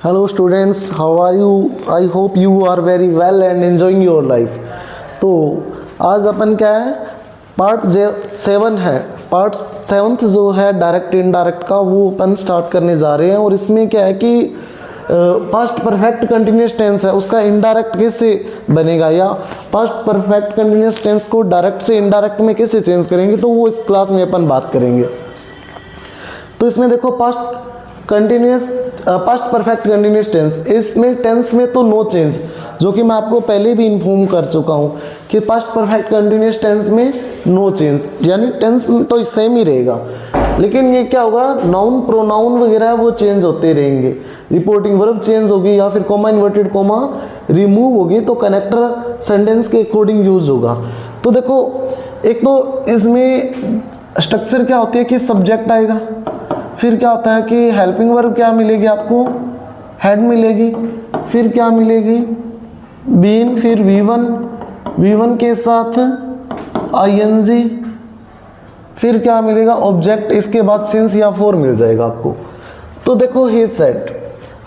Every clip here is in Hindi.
Hello students, how are you? I hope you are very well and enjoying your life. तो आज अपन क्या है, पार्ट 7 है। पार्ट 7 जो है डायरेक्ट इनडायरेक्ट का, वो अपन स्टार्ट करने जा रहे हैं। और इसमें क्या है कि पास्ट परफेक्ट कंटिन्यूस टेंस है, उसका इनडायरेक्ट कैसे बनेगा, या पास्ट परफेक्ट कंटिन्यूस टेंस को डायरेक्ट से इनडायरेक्ट में कैसे चेंज करेंगे, तो वो इस क्लास में अपन बात करेंगे। तो इसमें देखो पास्ट परफेक्ट कंटिन्यूस टेंस, इसमें टेंस में तो नो चेंज, जो कि मैं आपको पहले भी इन्फॉर्म कर चुका हूँ कि पास्ट परफेक्ट कंटिन्यूस टेंस में नो चेंज, यानी टेंस तो सेम ही रहेगा। लेकिन ये क्या होगा, नाउन प्रोनाउन वगैरह वो चेंज होते रहेंगे, रिपोर्टिंग वर्ब चेंज होगी या फिर कॉमा इन्वर्टेड कॉमा रिमूव होगी, तो कनेक्टर सेंटेंस के अकॉर्डिंग यूज होगा। तो देखो, एक तो इसमें स्ट्रक्चर क्या होती है कि सब्जेक्ट आएगा, फिर क्या होता है कि हेल्पिंग वर्ब क्या मिलेगी आपको, हेड मिलेगी, फिर क्या मिलेगी बीन, फिर V1 के साथ ING, फिर क्या मिलेगा ऑब्जेक्ट, इसके बाद सिंस या फॉर मिल जाएगा आपको। तो देखो he said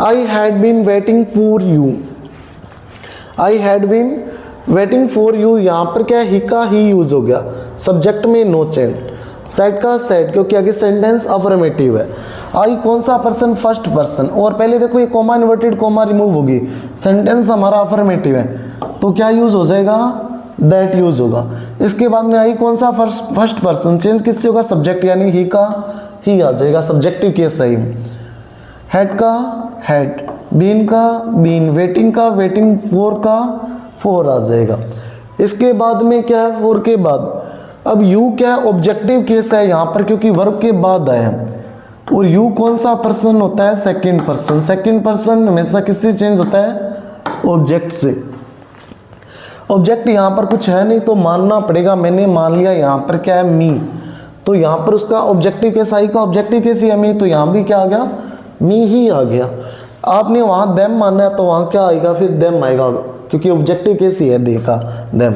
I had been waiting for you, I had been waiting for you, यहाँ पर क्या ही का ही यूज हो गया, सब्जेक्ट में नो चेंज, सेड का सेड, क्योंकि आगे सेंटेंस अफर्मेटिव है। आई कौन सा पर्सन, फर्स्ट पर्सन, और पहले देखो ये कॉमा इन्वर्टेड कॉमा रिमूव होगी, सेंटेंस हमारा अफर्मेटिव है, तो क्या यूज हो जाएगा, दैट यूज होगा। इसके बाद में आई कौन सा, फर्स्ट पर्सन, चेंज किससे होगा, सब्जेक्ट, यानी ही का ही आ जाएगा, सब्जेक्टिव केस सही। हेड का हेड, बीन का बीन, वेटिंग का वेटिंग, फोर का फोर आ जाएगा। इसके बाद में क्या है, फोर के बाद अब यू क्या है, ऑब्जेक्टिव केस है यहाँ पर, क्योंकि वर्ब के बाद आया है। और यू कौन सा पर्सन होता है, सेकंड पर्सन, सेकंड पर्सन हमेशा किससे चेंज होता है, ऑब्जेक्ट से। ऑब्जेक्ट यहाँ पर कुछ है नहीं, तो मानना पड़ेगा, मैंने मान लिया यहाँ पर क्या है मी, तो यहाँ पर उसका ऑब्जेक्टिव केस, आई का ऑब्जेक्टिव केस ही है मी, तो यहाँ भी क्या आ गया, मी ही आ गया। आपने वहाँ देम माना है तो वहाँ क्या आएगा, फिर देम आएगा, क्योंकि ऑब्जेक्टिव केस ही है दे का देम।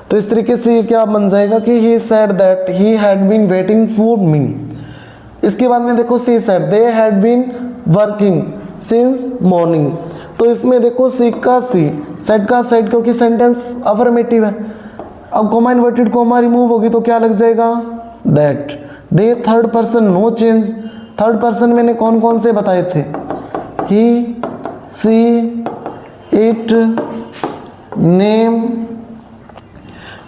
तो इस तरीके से ये क्या बन जाएगा कि he said that he had been waiting for me. इसके बाद में देखो she said they had been working since morning, तो इसमें देखो सी का सी, सेड का सेड, क्योंकि सेंटेंस अफर्मेटिव है। अब कॉमा इन्वर्टेड कॉमा रिमूव होगी तो क्या लग जाएगा, that. They third person no change, third person मैंने कौन कौन से बताए थे, ही, सी, इट, नेम,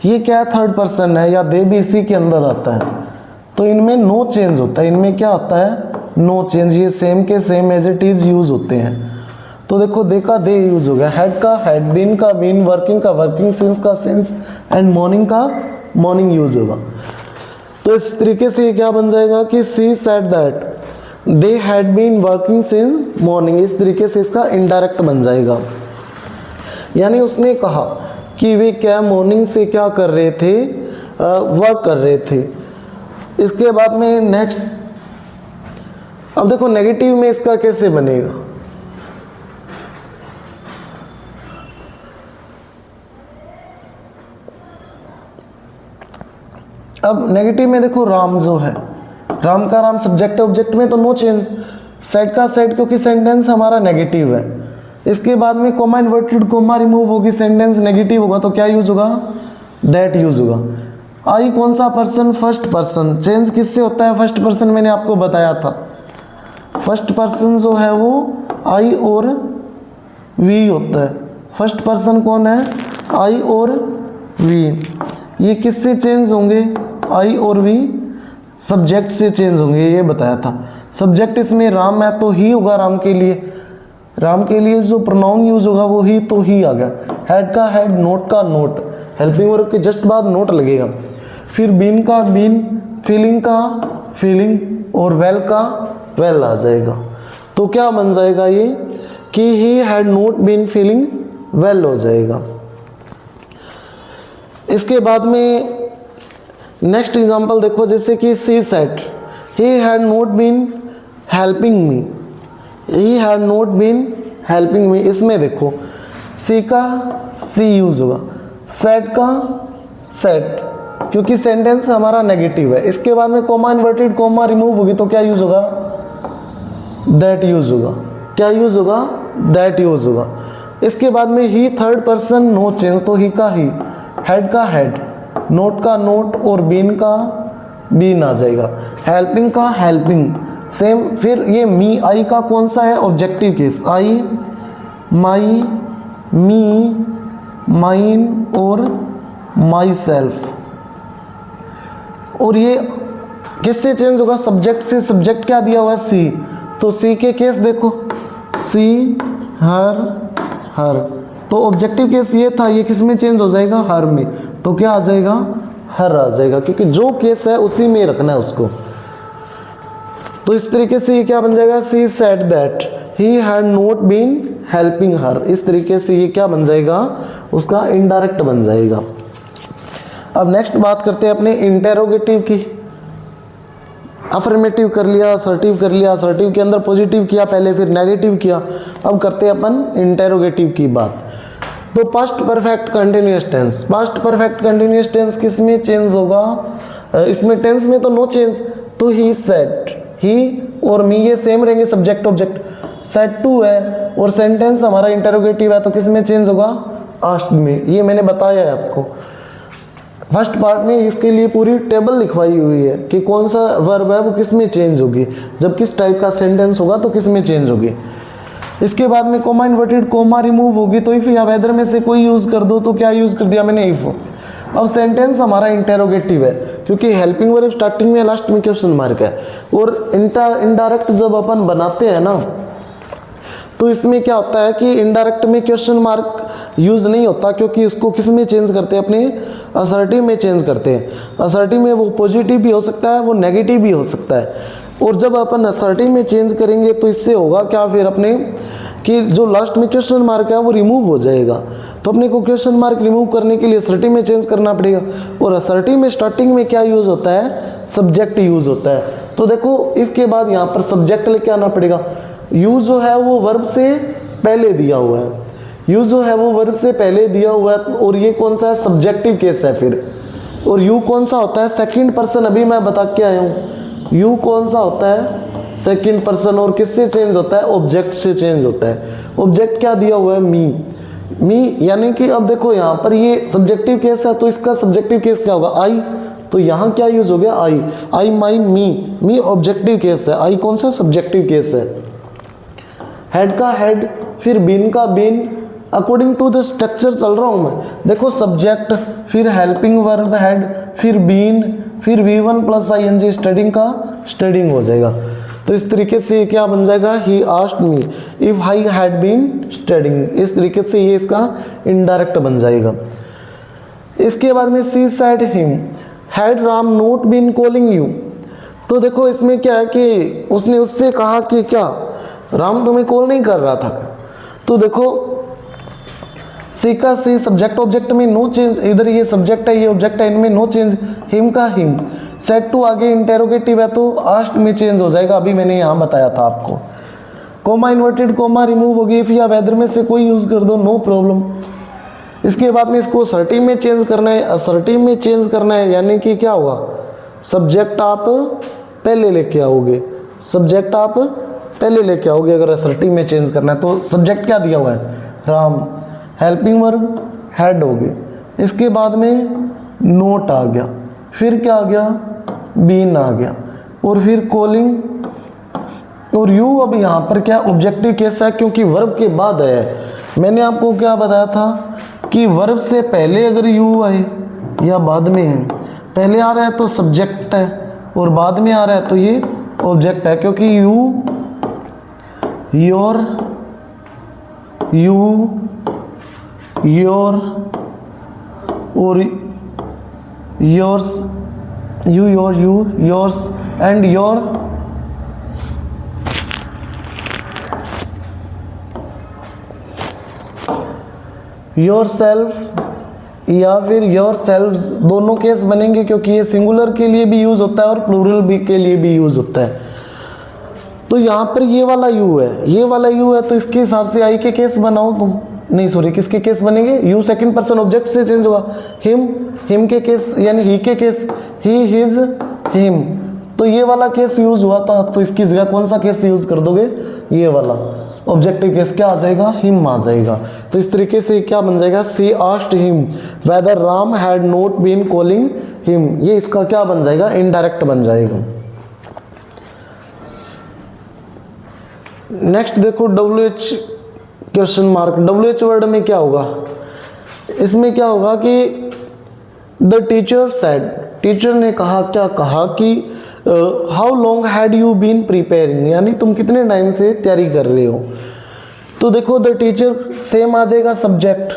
ये क्या थर्ड पर्सन है, या दे भी इसी के अंदर आता है, तो इनमें नो चेंज होता है, इनमें क्या आता है, नो चेंज, ये सेम के same as it is use होते हैं। तो देखो दे का दे यूज हो गया, हेड का हेड, बीन का बीन, वर्किंग का वर्किंग, सिंस का सिंस, एंड मॉर्निंग का मॉर्निंग यूज होगा। तो इस तरीके से ये क्या बन जाएगा कि she said that they had been working since morning, इस तरीके से इसका इनडायरेक्ट बन जाएगा। यानी उसने कहा कि वे क्या मॉर्निंग से क्या कर रहे थे, वर्क कर रहे थे। इसके बाद में नेक्स्ट, अब देखो नेगेटिव में इसका कैसे बनेगा, अब नेगेटिव में देखो राम जो है, राम का राम, सब्जेक्ट ऑब्जेक्ट में तो नो चेंज, सेड का सेड, क्योंकि सेंटेंस हमारा नेगेटिव है। इसके बाद में कॉमा इन्वर्टेड कॉमा रिमूव होगी, सेंटेंस नेगेटिव होगा, तो क्या यूज होगा, दैट यूज होगा। आई कौन सा पर्सन, फर्स्ट पर्सन, चेंज किससे होता है, फर्स्ट पर्सन, मैंने आपको बताया था, फर्स्ट पर्सन जो है वो आई और वी होता है। फर्स्ट पर्सन कौन है, आई और वी, ये किससे चेंज होंगे, आई और वी सब्जेक्ट से चेंज होंगे, ये बताया था। सब्जेक्ट इसमें राम है तो ही होगा, राम के लिए, राम के लिए जो प्रोनाउन यूज होगा वो ही, तो ही आ गया। हेड का हेड, नोट का नोट, हेल्पिंग वर्ब के जस्ट बाद नोट लगेगा। फिर बीन का बीन, फीलिंग का फीलिंग, और वेल का वेल आ जाएगा। तो क्या बन जाएगा ये कि he had not been feeling well हो जाएगा। इसके बाद में नेक्स्ट एग्जांपल देखो, जैसे कि she said he had not been helping me, he had not been helping me, इसमें देखो सी का सी यूज होगा, सेड का सेड, क्योंकि सेंटेंस हमारा नेगेटिव है। इसके बाद में कॉमा इन्वर्टेड कॉमा रिमूव होगी तो क्या यूज होगा, दैट यूज होगा। क्या यूज होगा, दैट यूज होगा। इसके बाद में he third person no change, तो ही का ही, हेड का हेड, नोट का नोट और बीन का बीन आ जाएगा, हेल्पिंग का हेल्पिंग सेम। फिर ये मी आई का कौन सा है, ऑब्जेक्टिव केस, आई माई मी माइन और माई सेल्फ। और ये किससे चेंज होगा, सब्जेक्ट से। सब्जेक्ट क्या दिया हुआ है, सी, तो सी के केस देखो, सी हर हर, तो ऑब्जेक्टिव केस ये था, ये किस में चेंज हो जाएगा, हर में, तो क्या आ जाएगा, हर आ जाएगा, क्योंकि जो केस है उसी में रखना है उसको। तो इस तरीके से ये क्या बन जाएगा, she said that he had not been helping her. इस तरीके से ये क्या बन जाएगा, उसका इनडायरेक्ट बन जाएगा। अब नेक्स्ट बात करते हैं अपने इंटेरोगेटिव की। अफर्मेटिव कर लिया, असर्टिव कर लिया, असर्टिव के अंदर पॉजिटिव किया पहले, फिर नेगेटिव किया। अब करते हैं अपन इंटेरोगेटिव की बात। तो past perfect continuous tense, past perfect continuous tense किस में चेंज होगा, इसमें टेंस में तो नो चेंज, तो ही सेड, ही और मी ये सेम रहेंगे, सब्जेक्ट ऑब्जेक्ट। सेड टू है और सेंटेंस हमारा इंटेरोगेटिव है, तो किस में चेंज होगा, आस्क्ड में। ये मैंने बताया है आपको फर्स्ट पार्ट में, इसके लिए पूरी टेबल लिखवाई हुई है कि कौन सा वर्ब है वो किस में चेंज होगी, जब किस टाइप का सेंटेंस होगा तो किस में चेंज होगी। इसके बाद में कोमा इन्वर्टेड कोमा रिमूव होगी, तो इफ या वेदर में से कोई यूज कर दो, तो क्या यूज कर दिया मैंने, इफ। अब सेंटेंस हमारा इंटेरोगेटिव है, क्योंकि हेल्पिंग वर्ब स्टार्टिंग में लास्ट में क्वेश्चन मार्क है। और इनडायरेक्ट जब अपन बनाते हैं ना, तो इसमें क्या होता है कि इनडायरेक्ट में क्वेश्चन मार्क यूज नहीं होता, क्योंकि इसको किस में चेंज करते हैं, अपने असर्टिव में चेंज करते हैं। असर्टिव में वो पॉजिटिव भी हो सकता है, वो नेगेटिव भी हो सकता है। और जब अपन असर्टिव में चेंज करेंगे तो इससे होगा क्या, फिर अपने कि जो लास्ट में क्वेश्चन मार्क है वो रिमूव हो जाएगा। तो अपने को क्वेश्चन मार्क रिमूव करने के लिए असर्टिव में चेंज करना पड़ेगा। और असर्टिव में स्टार्टिंग में क्या यूज होता है, सब्जेक्ट यूज होता है। तो देखो इफ के बाद यहाँ पर सब्जेक्ट लेके आना पड़ेगा। यूज जो है वो वर्ब से पहले दिया हुआ है, यू जो है वो वर्ब से पहले दिया हुआ है, और ये कौन सा है, सब्जेक्टिव केस है फिर। और यू कौन सा होता है, सेकंड पर्सन, अभी मैं बता के आया हूँ। यू कौन सा होता है, सेकंड पर्सन, और किससे चेंज होता है, ऑब्जेक्ट से चेंज होता है। ऑब्जेक्ट क्या दिया हुआ है, मी। मी यानी कि अब देखो यहाँ पर ये सब्जेक्टिव केस है, तो इसका सब्जेक्टिव केस क्या होगा, आई। तो यहाँ क्या यूज हो गया, आई, आई माई मी। मी ऑब्जेक्टिव केस है, आई कौन सा, सब्जेक्टिव केस है। हेड का हेड, फिर बीन का been, according to the structure चल रहा हूँ मैं। देखो सब्जेक्ट, फिर हेल्पिंग वर्ब हेड, फिर बीन, फिर V1 प्लस ING स्टडिंग का स्टडिंग हो जाएगा। तो इस तरीके से क्या बन जाएगा, he asked me if I had been studying. इस तरीके से ये इसका इनडायरेक्ट बन जाएगा। इसके बाद में she said him had Ram not been calling you. तो देखो इसमें क्या है कि उसने उससे कहा कि क्या राम तुम्हें कॉल नहीं कर रहा था। तो देखो सी का सी, सब्जेक्ट ऑब्जेक्ट में नो चेंज, इधर ये सब्जेक्ट है ये ऑब्जेक्ट है, इनमें नो चेंज। हिम का हिम, सेड टू आगे इंटेरोगेटिव है तो आस्क्ड में चेंज हो जाएगा, अभी मैंने यहाँ बताया था आपको। कोमा इन्वर्टेड कोमा रिमूव होगी, इफ या वेदर में से कोई यूज कर दो, नो प्रॉब्लम। इसके बाद में इसको असर्टिव में चेंज करना है, असर्टिव में चेंज करना है यानी कि क्या होगा, सब्जेक्ट आप पहले लेके आओगे, सब्जेक्ट आप पहले लेके आओगे अगर असर्टिव में चेंज करना है। तो सब्जेक्ट क्या दिया हुआ है, राम, हेल्पिंग वर्ब हेड हो गए। इसके बाद में नोट आ गया, फिर क्या आ गया, बीन आ गया, और फिर कॉलिंग, और यू अब यहाँ पर क्या ऑब्जेक्टिव केस है क्योंकि वर्ब के बाद है। मैंने आपको क्या बताया था कि वर्ब से पहले अगर यू आए या बाद में है, पहले आ रहा है तो सब्जेक्ट है और बाद में आ रहा है तो ये ऑब्जेक्ट है, क्योंकि यू, योर, यू, योर और yours, you, your, you, yours and your, your self या फिर योर सेल्फ, दोनों केस बनेंगे क्योंकि ये सिंगुलर के लिए भी यूज होता है और प्लूरल भी के लिए भी यूज होता है। तो यहाँ पर ये वाला यू है, ये वाला यू है, तो इसके हिसाब से आई के केस बनाओ तुम, नहीं सॉरी किसके केस बनेंगे, यू सेकंड पर्सन ऑब्जेक्ट से चेंज होगा। हिम, हिम के केस यानी ही के केस, ही, हिज, हिम, तो ये वाला केस यूज हुआ था, तो इसकी जगह कौन सा केस यूज कर दोगे, ये वाला। ऑब्जेक्टिव केस क्या आ जाएगा, हिम आ जाएगा। तो इस तरीके से क्या बन जाएगा, she asked him whether Ram had not been calling him, ये इसका क्या बन जाएगा, इनडायरेक्ट बन जाएगा। नेक्स्ट देखो WH question mark, WH word में क्या होगा, इसमें क्या होगा कि द टीचर सेड, टीचर ने कहा, क्या कहा कि how long had you been preparing, यानी तुम कितने टाइम से तैयारी कर रहे हो। तो देखो द टीचर सेम आ जाएगा सब्जेक्ट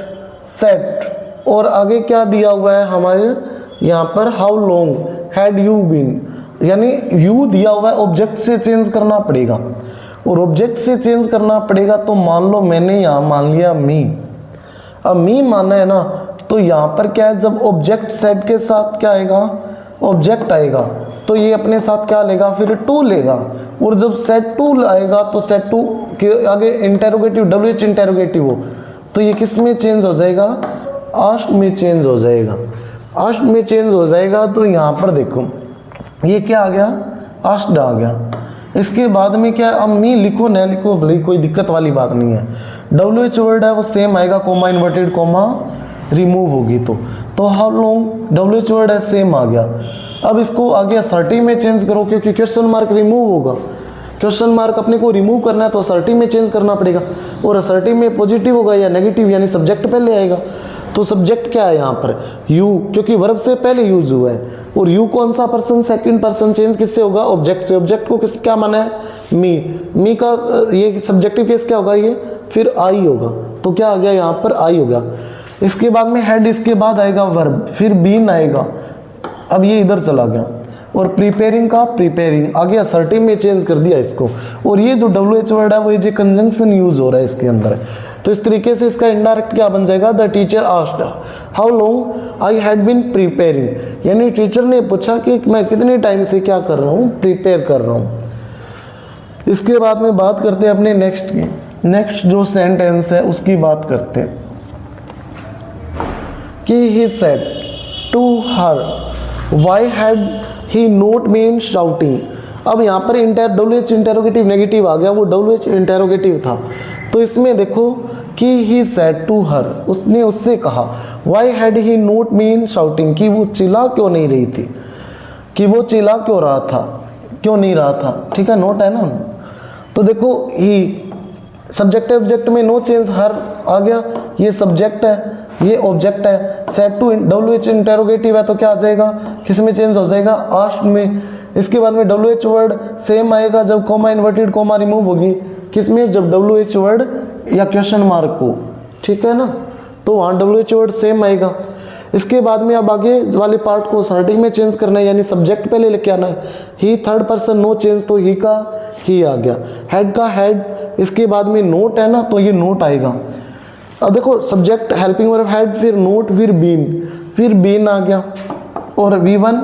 सेट, और आगे क्या दिया हुआ है हमारे यहाँ पर, how long had you been, यानी यू दिया हुआ है, ऑब्जेक्ट से चेंज करना पड़ेगा, और ऑब्जेक्ट से चेंज करना पड़ेगा। तो मान लो मैंने यहाँ मान लिया मी, अब मी माना है ना, तो यहाँ पर क्या है, जब ऑब्जेक्ट सेट के साथ क्या आएगा, ऑब्जेक्ट आएगा, तो ये अपने साथ क्या लेगा, फिर टू लेगा, और जब सेट टू आएगा तो सेट टू के आगे इंटेरोगेटिव WH इंटेरोगेटिव हो, तो ये किस में चेंज हो जाएगा, आस्ट में चेंज हो जाएगा, आस्ट में चेंज हो जाएगा। तो यहाँ पर देखो ये क्या आ गया, आस्ट आ गया। इसके बाद में क्या है, अब मी लिखो न लिखो भले, कोई दिक्कत वाली बात नहीं है, WH वर्ड है वो सेम आएगा, कोमा इन्वर्टेड कोमा रिमूव होगी, तो हाउ लॉन्ग WH वर्ड है सेम आ गया। अब इसको आगे असर्टिव में चेंज करो, क्योंकि क्वेश्चन मार्क रिमूव होगा, क्वेश्चन मार्क अपने को रिमूव करना है तो असर्टिव में चेंज करना पड़ेगा, और असर्टिव में पॉजिटिव होगा या नेगेटिव, यानी सब्जेक्ट पहले आएगा। तो सब्जेक्ट क्या है यहाँ पर, यू, क्योंकि वर्ब से पहले यूज हुआ है, और यू कौन सा पर्सन, सेकंड पर्सन, चेंज किससे होगा, ऑब्जेक्ट से। ऑब्जेक्ट को किस क्या माना है, मी का ये सब्जेक्टिव केस क्या होगा, ये फिर आई होगा, तो क्या आ गया यहाँ पर, आई होगा। इसके बाद में हेड, इसके बाद आएगा वर्ब, फिर बीन आएगा, अब ये इधर चला गया, और प्रिपेयरिंग का प्रिपेयरिंग आगे असर्टिव में चेंज कर दिया इसको, और ये जो WH वर्ड है वो ये कंजंक्शन यूज हो रहा है इसके अंदर। तो इस तरीके से इसका इनडायरेक्ट क्या बन जाएगा, the teacher asked how long I had been preparing, यानी टीचर ने पूछा कि मैं कितने टाइम से क्या कर रहा हूँ, प्रिपेयर कर रहा हूँ। इसके बाद में बात करते हैं अपने नेक्स्ट की, नेक्स्ट जो सेंटेंस है उसकी बात करते हैं कि he said to her why had he not been shouting. अब यहाँ पर WH इंटेरोगेटिव नेगेटिव आ गया, वो WH इंटेरोगेटिव था, तो इसमें देखो कि ही सेड टू हर, उसने उससे कहा, why had he not been shouting, कि वो चिल्ला क्यों नहीं रही थी, कि वो चिल्ला क्यों रहा था, क्यों नहीं रहा था, ठीक है, नोट है ना। तो देखो ही सब्जेक्ट ऑब्जेक्ट में नो चेंज, हर आ गया, ये सब्जेक्ट है, ये ऑब्जेक्ट है, सेट टू WH इंटेरोगेटिव है, तो क्या आ जाएगा, किस में चेंज हो जाएगा, आस्ट में। इसके बाद में WH वर्ड सेम आएगा जब कोमा इन्वर्टेड कोमा रिमूव होगी, किस में, जब WH वर्ड या क्वेश्चन मार्क हो, ठीक है ना, तो वहाँ WH वर्ड सेम आएगा। इसके बाद में अब आगे वाले पार्ट को असर्टिव में चेंज करना है, यानी सब्जेक्ट पहले लेके आना है, he third person no change, तो ही का ही आ गया, हेड का हेड, इसके बाद में नोट है ना, तो ये नोट आएगा। अब देखो सब्जेक्ट हेल्पिंग वर्ब हेड, फिर नोट, फिर बीन आ गया, और V1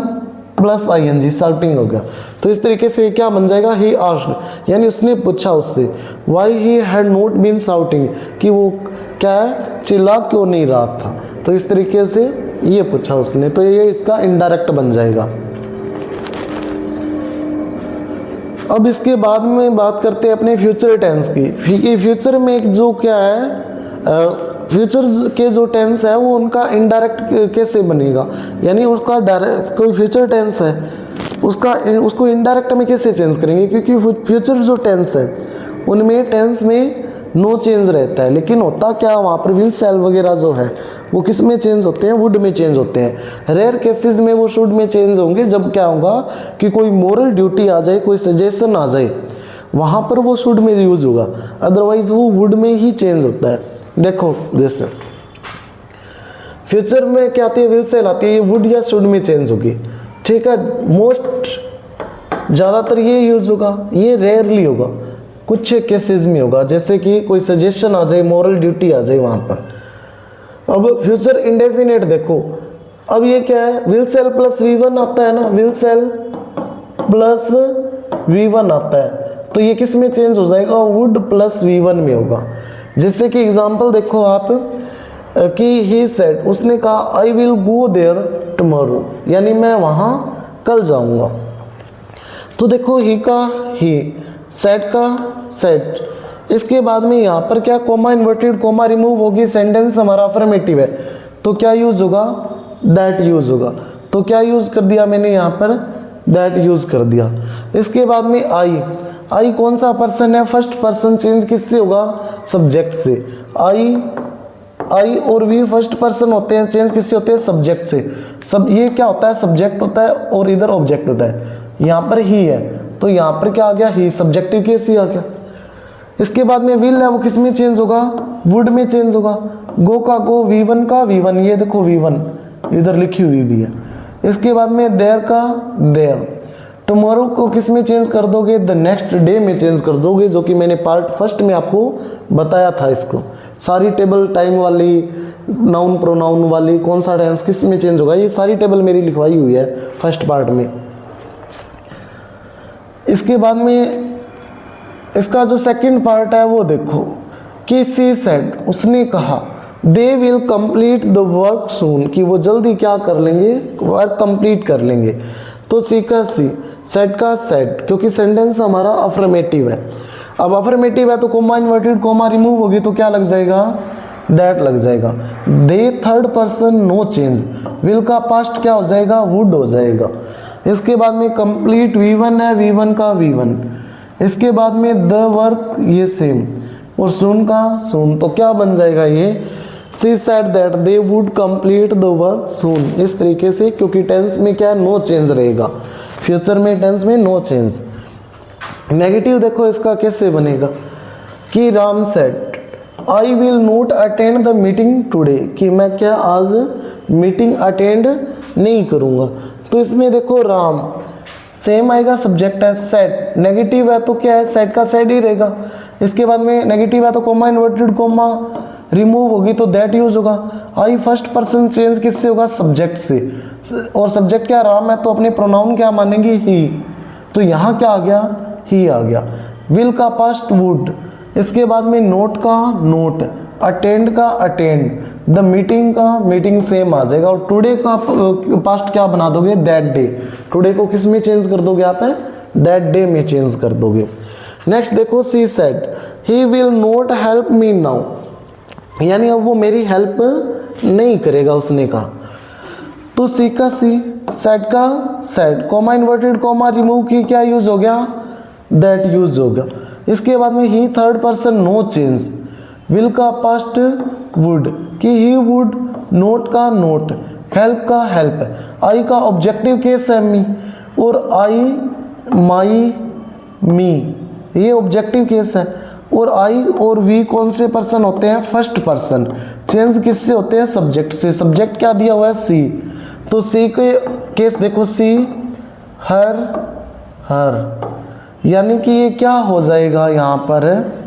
प्लस ING शाउटिंग हो गया। तो इस तरीके से क्या बन जाएगा, ही आस्क्ड, यानी उसने पूछा उससे, why he had not been shouting, कि वो क्या है, चिल्ला क्यों नहीं रहा था। तो इस तरीके से ये पूछा उसने, तो ये इसका इनडायरेक्ट बन जाएगा। अब इसके बाद में बात करते हैं अपने फ्यूचर टेंस की। फ्यूचर में एक जो क्या है, फ्यूचर के जो टेंस है वो उनका इनडायरेक्ट कैसे बनेगा, यानी उसका डायरेक्ट कोई फ्यूचर टेंस है उसको इनडायरेक्ट में कैसे चेंज करेंगे, क्योंकि फ्यूचर जो टेंस है उनमें टेंस में नो चेंज रहता है, लेकिन होता क्या वहाँ पर विल शैल वगैरह जो है वो किस में चेंज होते हैं, वुड में चेंज होते हैं। रेयर केसेस में वो शुड में चेंज होंगे, जब क्या होगा कि कोई मोरल ड्यूटी आ जाए, कोई सजेशन आ जाए, वहाँ पर वो शुड में यूज होगा, अदरवाइज वो वुड में ही चेंज होता है। देखो जैसे फ्यूचर में क्या आती है, विल शैल आती है, ये वुड या शुड में चेंज होगी, ठीक है। मोस्ट ज़्यादातर ये यूज होगा, ये रेयरली होगा, कुछ केसेस में होगा, जैसे कि कोई सजेशन आ जाए, मोरल ड्यूटी आ जाए वहाँ पर। अब फ्यूचर इंडेफिनेट देखो, अब ये क्या है, विल शैल प्लस V1 आता है ना, विल शैल प्लस V1 आता है, तो ये किस में चेंज हो जाएगा, वुड प्लस V1 में होगा। जैसे कि एग्जांपल देखो आप कि ही सेड, उसने कहा I will go there tomorrow, यानी मैं वहाँ कल जाऊँगा। तो देखो ही का ही, सेड का सेड, इसके बाद में यहाँ पर क्या कोमा इन्वर्टेड कोमा रिमूव होगी, सेंटेंस हमारा अफर्मेटिव है तो क्या यूज होगा, दैट यूज होगा। तो क्या यूज कर दिया मैंने यहाँ पर, दैट यूज कर दिया। इसके बाद में आई कौन सा पर्सन है, फर्स्ट पर्सन, चेंज किससे होगा, सब्जेक्ट से। आई और वी फर्स्ट पर्सन होते हैं, चेंज किससे होते हैं, सब्जेक्ट से। सब ये क्या होता है, सब्जेक्ट होता है और इधर ऑब्जेक्ट होता है। यहाँ पर ही है तो यहाँ पर क्या आ गया, ही, सब्जेक्टिव केस ही आ गया। इसके बाद में विल है वो किस में चेंज होगा, वुड में चेंज होगा। गो का गो, V1 का V1, ये देखो V1 इधर लिखी हुई भी है। इसके बाद में देयर का देयर। टुमारो को किस में चेंज कर दोगे, द नेक्स्ट डे में चेंज कर दोगे, जो कि मैंने पार्ट फर्स्ट में आपको बताया था। इसको सारी टेबल टाइम वाली, नाउन प्रोनाउन वाली, कौन सा टेंस किस में चेंज होगा, ये सारी टेबल मेरी लिखवाई हुई है फर्स्ट पार्ट में। इसके बाद में इसका जो सेकंड पार्ट है वो देखो कि सी सेड, उसने कहा, they will complete the work soon, कि वो जल्दी क्या कर लेंगे, वर्क कंप्लीट कर लेंगे। तो सी का सी, सेड का सेड, क्योंकि सेंटेंस हमारा अफर्मेटिव है। अब अफर्मेटिव है तो कोमा इन्वर्टेड कोमा रिमूव होगी तो क्या लग जाएगा, दैट लग जाएगा। They third person no change, will का पास्ट क्या हो जाएगा, वुड हो जाएगा। इसके बाद में कंप्लीट V1 है, V1 का V1। इसके बाद में द वर्क, ये सेम, और सून का सून, तो क्या बन जाएगा ये, she said that they would complete the work soon. इस तरीके से, क्योंकि टेंस में क्या नो चेंज रहेगा, फ्यूचर में टेंस में नो चेंज। नेगेटिव देखो इसका कैसे बनेगा कि Ram said I will not attend the meeting today, कि मैं क्या आज मीटिंग अटेंड नहीं करूँगा। तो इसमें देखो राम सेम आएगा, सब्जेक्ट है, सेड नेगेटिव है तो क्या है, सेड का सेड ही रहेगा। इसके बाद में नेगेटिव है तो कोमा इन्वर्टेड कोमा रिमूव होगी तो दैट यूज होगा। आई फर्स्ट पर्सन चेंज किससे होगा, सब्जेक्ट से, और सब्जेक्ट क्या राम है तो अपने प्रोनाउन क्या मानेंगे, ही, तो यहाँ क्या आ गया, ही आ गया। विल का पास्ट वुड। इसके बाद में नोट का नोट, अटेंड का अटेंड, द मीटिंग का मीटिंग सेम आ जाएगा। और टुडे का पास्ट क्या बना दोगे, दैट डे। टुडे को किस में चेंज कर दोगे आप, दैट डे में चेंज कर दोगे। नेक्स्ट देखो she said he will not help me now, यानी अब वो मेरी हेल्प नहीं करेगा, उसने कहा। तो सी का सी, सेड का said, coma inverted comma remove की क्या यूज हो गया, दैट यूज हो गया। इसके बाद में he third person no change, will का पास्ट वुड, कि ही वुड, नोट का नोट, हेल्प का हेल्प। आई का ऑब्जेक्टिव केस है मी, और आई माई मी, ये ऑब्जेक्टिव केस है। और आई और वी कौन से पर्सन होते हैं, फर्स्ट पर्सन, चेंज किससे होते हैं, सब्जेक्ट से। सब्जेक्ट क्या दिया हुआ है, सी, तो सी के केस देखो, सी हर, यानी कि ये क्या हो जाएगा, यहाँ पर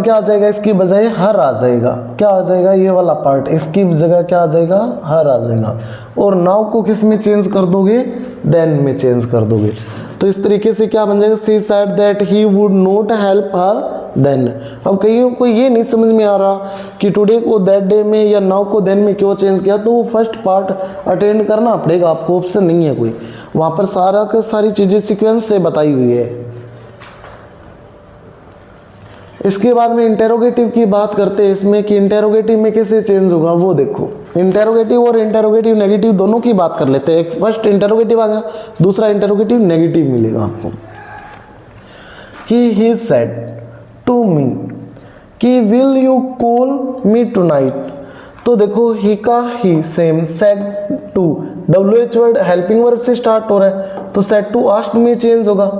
क्या आ जाएगा, इसकी बजाय हर आ जाएगा। क्या आ जाएगा, ये वाला पार्ट, इसकी जगह क्या आ जाएगा, हर आ जाएगा। और नाउ को किस में चेंज कर दोगे, देन में चेंज कर दोगे। तो इस तरीके से क्या बन जाएगा, she said that he would not help her then. अब कईयों को ये नहीं समझ में आ रहा कि टुडे को दैट डे में या नाउ को देन में क्यों चेंज किया, तो वो फर्स्ट पार्ट अटेंड करना पड़ेगा आपको, ऑप्शन नहीं है कोई, वहाँ पर सारी चीज़ें सीक्वेंस से बताई हुई है। इसके बाद में इंटेरोगेटिव की बात करते हैं इसमें, कि इंटेरोगेटिव में कैसे चेंज होगा वो देखो। इंटेरोगेटिव और इंटेरोगेटिव नेगेटिव दोनों की बात कर लेते हैं। एक फर्स्ट इंटेरोगेटिव आ गया, दूसरा इंटेरोगेटिव नेगेटिव मिलेगा आपको। कि ही सेड टू मी कि will you call me tonight. तो देखो ही का he same, said to, WH word helping verb से स्टार्ट हो रहा है तो सेड टू आस्क्ड में चेंज होगा।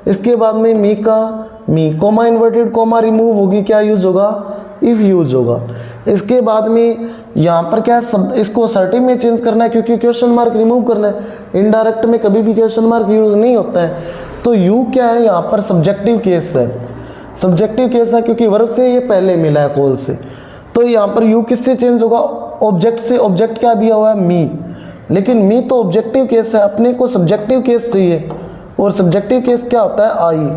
इसके बाद में मी का me, comma inverted comma remove होगी, क्या यूज होगा, इफ यूज होगा। इसके बाद में यहाँ पर क्या सब, इसको सर्टिव में चेंज करना है क्योंकि क्वेश्चन मार्क रिमूव करना है। इनडायरेक्ट में कभी भी क्वेश्चन मार्क यूज नहीं होता है। तो यू क्या है, यहाँ पर सब्जेक्टिव केस है, सब्जेक्टिव केस है क्योंकि वर्ब से ये पहले मिला है कॉल से। तो यहाँ पर यू किससे चेंज होगा, ऑब्जेक्ट से। ऑब्जेक्ट क्या दिया हुआ है, मी, लेकिन मी तो ऑब्जेक्टिव केस है, अपने को सब्जेक्टिव केस चाहिए, और सब्जेक्टिव केस क्या होता है, आई।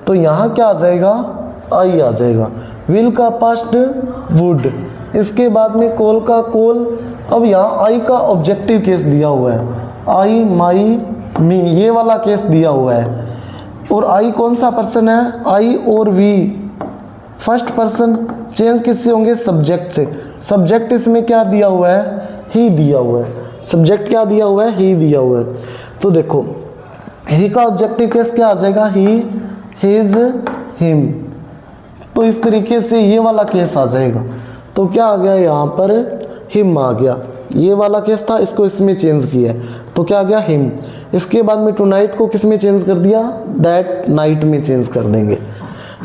तो यहाँ क्या आ जाएगा, आई आ जाएगा। विल का पास्ट वुड। इसके बाद में कॉल का कॉल। अब यहाँ आई का ऑब्जेक्टिव केस दिया हुआ है, आई माई मी, ये वाला केस दिया हुआ है। और आई कौन सा पर्सन है, आई और वी फर्स्ट पर्सन, चेंज किससे होंगे, सब्जेक्ट से। सब्जेक्ट इसमें क्या दिया हुआ है, ही दिया हुआ है। सब्जेक्ट क्या दिया हुआ है, ही दिया हुआ है। तो देखो ही का ऑब्जेक्टिव केस क्या आ जाएगा, ही, हिज, हिम। तो इस तरीके से ये वाला केस आ जाएगा। तो क्या आ गया यहाँ पर, हिम आ गया। ये वाला केस था, इसको इसमें चेंज किया है, तो क्या आ गया, हिम। इसके बाद में टू नाइट को किस में चेंज कर दिया, दैट नाइट में चेंज कर देंगे।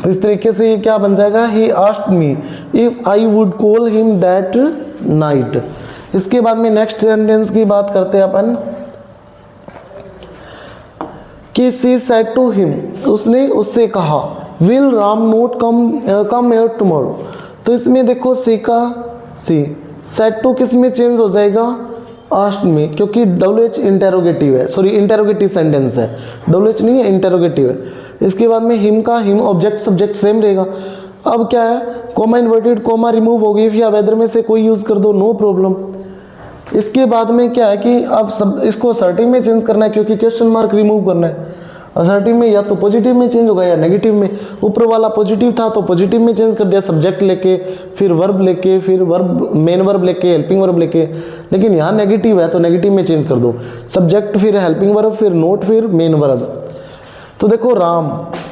तो इस तरीके से ये क्या बन जाएगा, he asked me if I would call him that night. इसके बाद में नेक्स्ट सेंटेंस की बात करते हैं अपन कि सी सेड टू हिम, उसने उससे कहा, will Ram note come here tomorrow. तो इसमें देखो सी का सी, सेड टू किस में चेंज हो जाएगा, आस्क्ड में, क्योंकि WH इंटेरोगेटिव है, सॉरी इंटेरोगेटिव सेंटेंस है, WH नहीं है, इंटेरोगेटिव है। इसके बाद में हिम का हिम ऑब्जेक्ट सब्जेक्ट सेम रहेगा। अब क्या है, कोमा इन्वर्टेड कोमा रिमूव हो गई, या वेदर में से कोई यूज कर दो, नो प्रॉब्लम। इसके बाद में क्या है कि अब सब इसको असर्टिव में चेंज करना है, क्योंकि क्वेश्चन मार्क रिमूव करना है। असर्टिव में या तो पॉजिटिव में चेंज होगा या नेगेटिव में। ऊपर वाला पॉजिटिव था तो पॉजिटिव में चेंज कर दिया, सब्जेक्ट लेके, फिर वर्ब लेके, फिर वर्ब मेन वर्ब लेके, हेल्पिंग वर्ब लेके। लेकिन यहाँ नेगेटिव है तो नेगेटिव में चेंज कर दो, सब्जेक्ट फिर हेल्पिंग वर्ब, फिर नोट, फिर मेन वर्ब। तो देखो राम,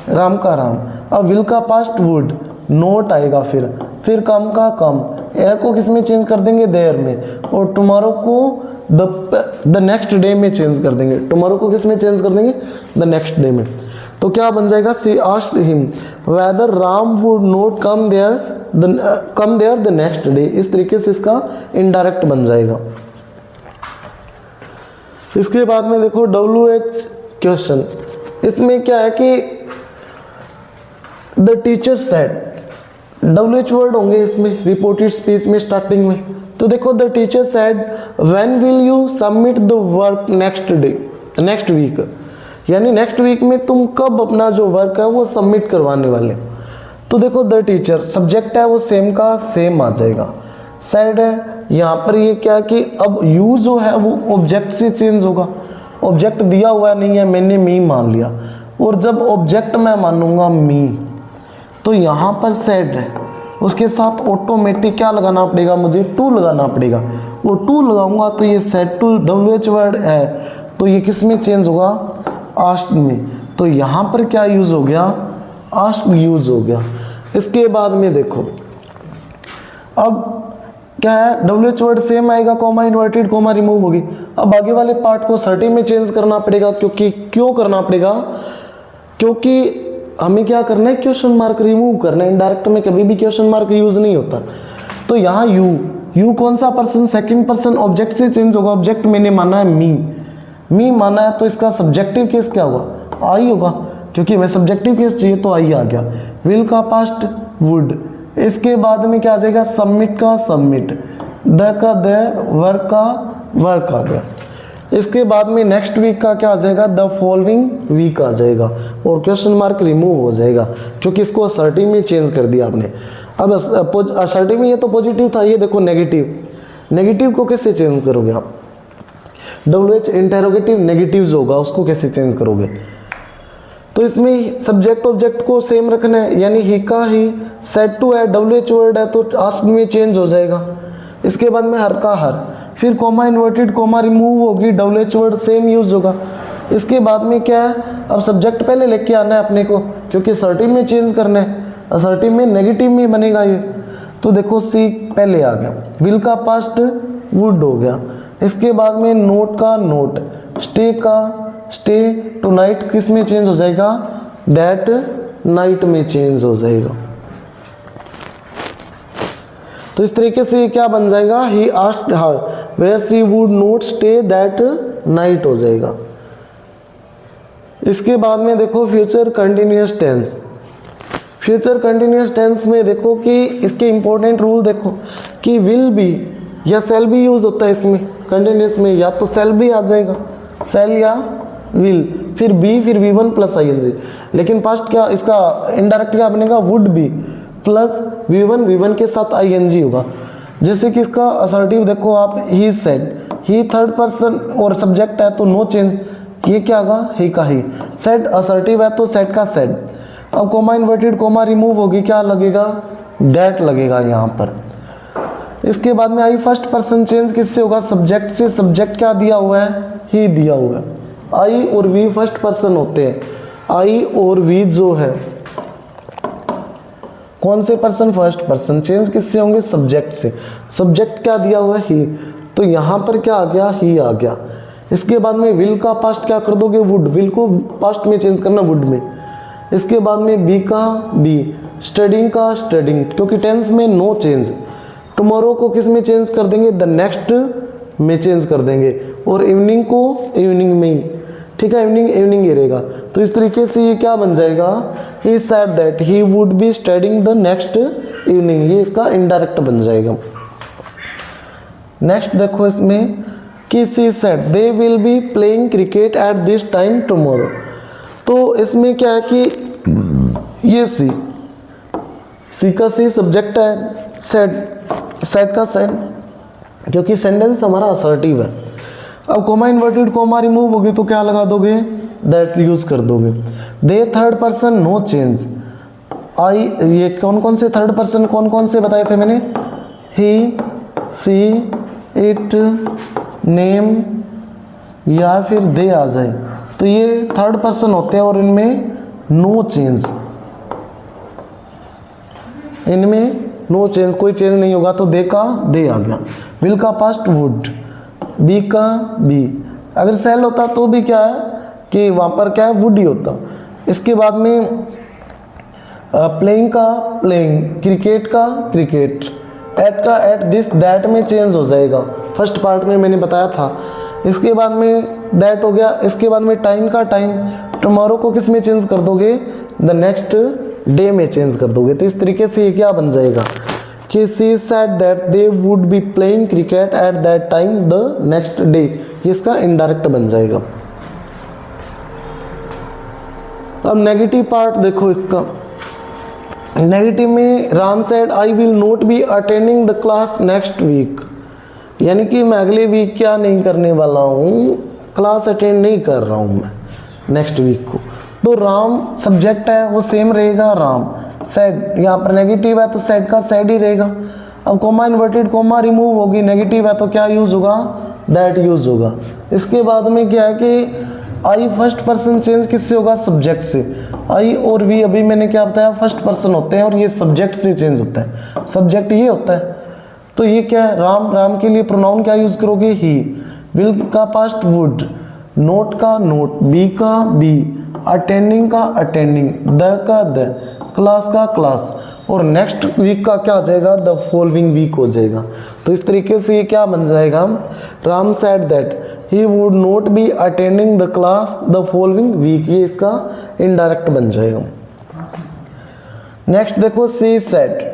राम का राम। अब विल का पास्ट वुड, नोट आएगा, फिर कम का कम, एयर को किस में चेंज कर देंगे, देयर में, और टुमारो को द नेक्स्ट डे में चेंज कर देंगे। टुमारो को किस में चेंज कर देंगे, द नेक्स्ट डे में। तो क्या बन जाएगा, she asked him whether Ram would not come there the next day. इस तरीके से इसका इनडायरेक्ट बन जाएगा। इसके बाद में देखो WH क्वेश्चन, इसमें क्या है कि the teacher said, WH word होंगे इसमें रिपोर्टेड स्पीच में स्टार्टिंग में। तो देखो the teacher said when will you submit the work next day, next week, यानी नेक्स्ट वीक में तुम कब अपना जो वर्क है वो सबमिट करवाने वाले। तो देखो द टीचर सब्जेक्ट है वो सेम का सेम आ जाएगा, सेड है। यहाँ पर ये क्या कि अब यू जो है वो ऑब्जेक्ट से चेंज होगा। ऑब्जेक्ट दिया हुआ नहीं है, मैंने मी मान लिया, और जब ऑब्जेक्ट मैं मानूंगा मी, तो यहाँ पर सेड है, उसके साथ ऑटोमेटिक क्या लगाना पड़ेगा, मुझे टू लगाना पड़ेगा। वो टू लगाऊंगा तो ये सेड टू WH वर्ड है, तो ये किस में चेंज होगा, आस्क्ड में। तो यहाँ पर क्या यूज हो गया, आस्क्ड यूज हो गया। इसके बाद में देखो अब क्या है, WH वर्ड सेम आएगा, कोमा इन्वर्टेड कोमा रिमूव होगी। अब आगे वाले पार्ट को सर्टिव में चेंज करना पड़ेगा, क्योंकि क्यों करना पड़ेगा, क्योंकि हमें क्या करना है, क्वेश्चन मार्क रिमूव करना है। इनडायरेक्ट में कभी भी क्वेश्चन मार्क यूज नहीं होता। तो यहाँ यू कौन सा पर्सन, सेकंड पर्सन, ऑब्जेक्ट से चेंज होगा। ऑब्जेक्ट मैंने माना है मी माना है, तो इसका सब्जेक्टिव केस क्या होगा, आई होगा, क्योंकि मैं सब्जेक्टिव केस चाहिए तो आई आ गया। विल का पास्ट वुड। इसके बाद में क्या आ जाएगा, सबमिट का सबमिट, द का द, वर्क का वर्क आ गया। इसके बाद में नेक्स्ट वीक का क्या आ जाएगा, द फॉलोइंग वीक आ जाएगा, और क्वेश्चन मार्क रिमूव हो जाएगा, क्योंकि इसको असर्टिव में चेंज कर दिया आपने। अब असर्टिव में ये तो पॉजिटिव था, ये देखो नेगेटिव, नेगेटिव को कैसे चेंज करोगे आप, WH इंटेरोगेटिव नेगेटिव होगा, उसको कैसे चेंज करोगे। तो इसमें सब्जेक्ट ऑब्जेक्ट को सेम रखना है, यानी ही का ही, सेड टू है, WH वर्ड है तो आस्क्ड में चेंज हो जाएगा। इसके बाद में हर का हर, फिर कोमा इन्वर्टेड कोमा रिमूव होगी, WH वर्ड सेम यूज होगा। इसके बाद में क्या है, अब सब्जेक्ट पहले लेके आना है अपने को, क्योंकि असर्टिव में चेंज करना है, असर्टिव में नेगेटिव में बनेगा ये। तो देखो सी पहले आ गया, विल का पास्ट वुड हो गया। इसके बाद में नोट का नोट, स्टे का स्टे, टू नाइट किस में चेंज हो जाएगा, दैट नाइट में चेंज हो जाएगा। तो इस तरीके से क्या बन जाएगा, he asked her where she would not stay that night हो जाएगा। इसके बाद में देखो future continuous tense. Future continuous tense में देखो कि इसके इंपॉर्टेंट रूल देखो कि विल बी या सेल बी यूज होता है इसमें कंटिन्यूअस में, या तो सेल बी आ जाएगा, सेल या विल, फिर बी, फिर V1 प्लस ING। लेकिन पास्ट क्या इसका इनडायरेक्ट क्या बनेगा, वुड बी प्लस V1 के साथ ING होगा। जैसे कि इसका असर्टिव देखो आप, he said, he third person और सब्जेक्ट है तो नो चेंज, ये क्या होगा, ही का ही। सेड असर्टिव है तो सेड का सेड। अब कोमा इन्वर्टेड कोमा रिमूव होगी, क्या लगेगा, दैट लगेगा यहाँ पर। इसके बाद में आई फर्स्ट पर्सन चेंज किससे होगा, सब्जेक्ट से। सब्जेक्ट क्या दिया हुआ है, ही दिया हुआ है। आई और वी फर्स्ट पर्सन होते हैं। आई और वी जो है कौन से पर्सन, फर्स्ट पर्सन। चेंज किससे होंगे, सब्जेक्ट से। सब्जेक्ट क्या दिया हुआ है, ही, तो यहाँ पर क्या आ गया, ही आ गया। इसके बाद में विल का पास्ट क्या कर दोगे, वुड। विल को पास्ट में चेंज करना, वुड में। इसके बाद में बी का बी, स्टडिंग का स्टडिंग, क्योंकि टेंस में नो चेंज। टुमारो को किस में चेंज कर देंगे, द नेक्स्ट में चेंज कर देंगे। और इवनिंग को इवनिंग में ही, ठीक है, इवनिंग इवनिंग ही रहेगा। तो इस तरीके से ये क्या बन जाएगा, he said that he would be studying the next evening, ये इसका इनडायरेक्ट बन जाएगा। नेक्स्ट देखो इसमें कि she said they will be playing cricket at this time tomorrow. तो इसमें क्या है कि ये सी का सी सब्जेक्ट है, सेड का सेड, क्योंकि सेंटेंस हमारा असर्टिव है। अब कोमा इन्वर्टेड कोमा रिमूव होगी तो क्या लगा दोगे, दैट यूज कर दोगे। दे थर्ड पर्सन नो चेंज। आई, ये कौन कौन से थर्ड पर्सन कौन कौन से बताए थे मैंने, ही, सी, इट, नेम या फिर दे आ जाए, तो ये थर्ड पर्सन होते हैं और इनमें नो चेंज, इनमें नो चेंज, कोई चेंज नहीं होगा। तो दे का दे आ गया। विल का पास्ट वुड, बी का बी। अगर सेल होता तो भी क्या है कि वहाँ पर क्या है, वुड ही होता। इसके बाद में प्लेइंग का प्लेइंग, क्रिकेट का क्रिकेट, एट का एट, दिस दैट में चेंज हो जाएगा, फर्स्ट पार्ट में मैंने बताया था। इसके बाद में दैट हो गया। इसके बाद में टाइम का टाइम, टुमारो को किस में चेंज कर दोगे, द नेक्स्ट डे में चेंज कर दोगे। तो इस तरीके से ये क्या बन जाएगा कि she said that they would be playing cricket at that time the next day, ये इसका इनडायरेक्ट बन जाएगा। अब नेगेटिव पार्ट देखो इसका। नेगेटिव में Ram said I will not be attending the class next week, यानी कि मैं अगले वीक क्या नहीं करने वाला हूँ, क्लास अटेंड नहीं कर रहा हूँ मैं नेक्स्ट वीक को। तो राम सब्जेक्ट है वो सेम रहेगा, राम। सेड यहाँ पर नेगेटिव है तो सेड का सेड ही रहेगा। अब कोमा इन्वर्टेड कोमा रिमूव होगी, नेगेटिव है तो क्या यूज होगा, दैट यूज होगा। इसके बाद में क्या है कि आई फर्स्ट पर्सन चेंज किससे होगा, सब्जेक्ट से। आई और वी अभी मैंने क्या बताया, फर्स्ट पर्सन होते हैं और ये सब्जेक्ट से चेंज होता है, सब्जेक्ट ये होता है। तो ये क्या है, राम, राम के लिए प्रोनाउन क्या यूज करोगे, ही। विल का पास्ट वुड, नोट का नोट, बी का बी, अटेंडिंग का अटेंडिंग, द का द, क्लास का क्लास, और नेक्स्ट वीक का क्या हो जाएगा, द फॉलोइंग वीक हो जाएगा। तो इस तरीके से ये क्या बन जाएगा, Ram said that he would not be attending the class the following week, ये इसका इनडायरेक्ट बन जाएगा। नेक्स्ट देखो she said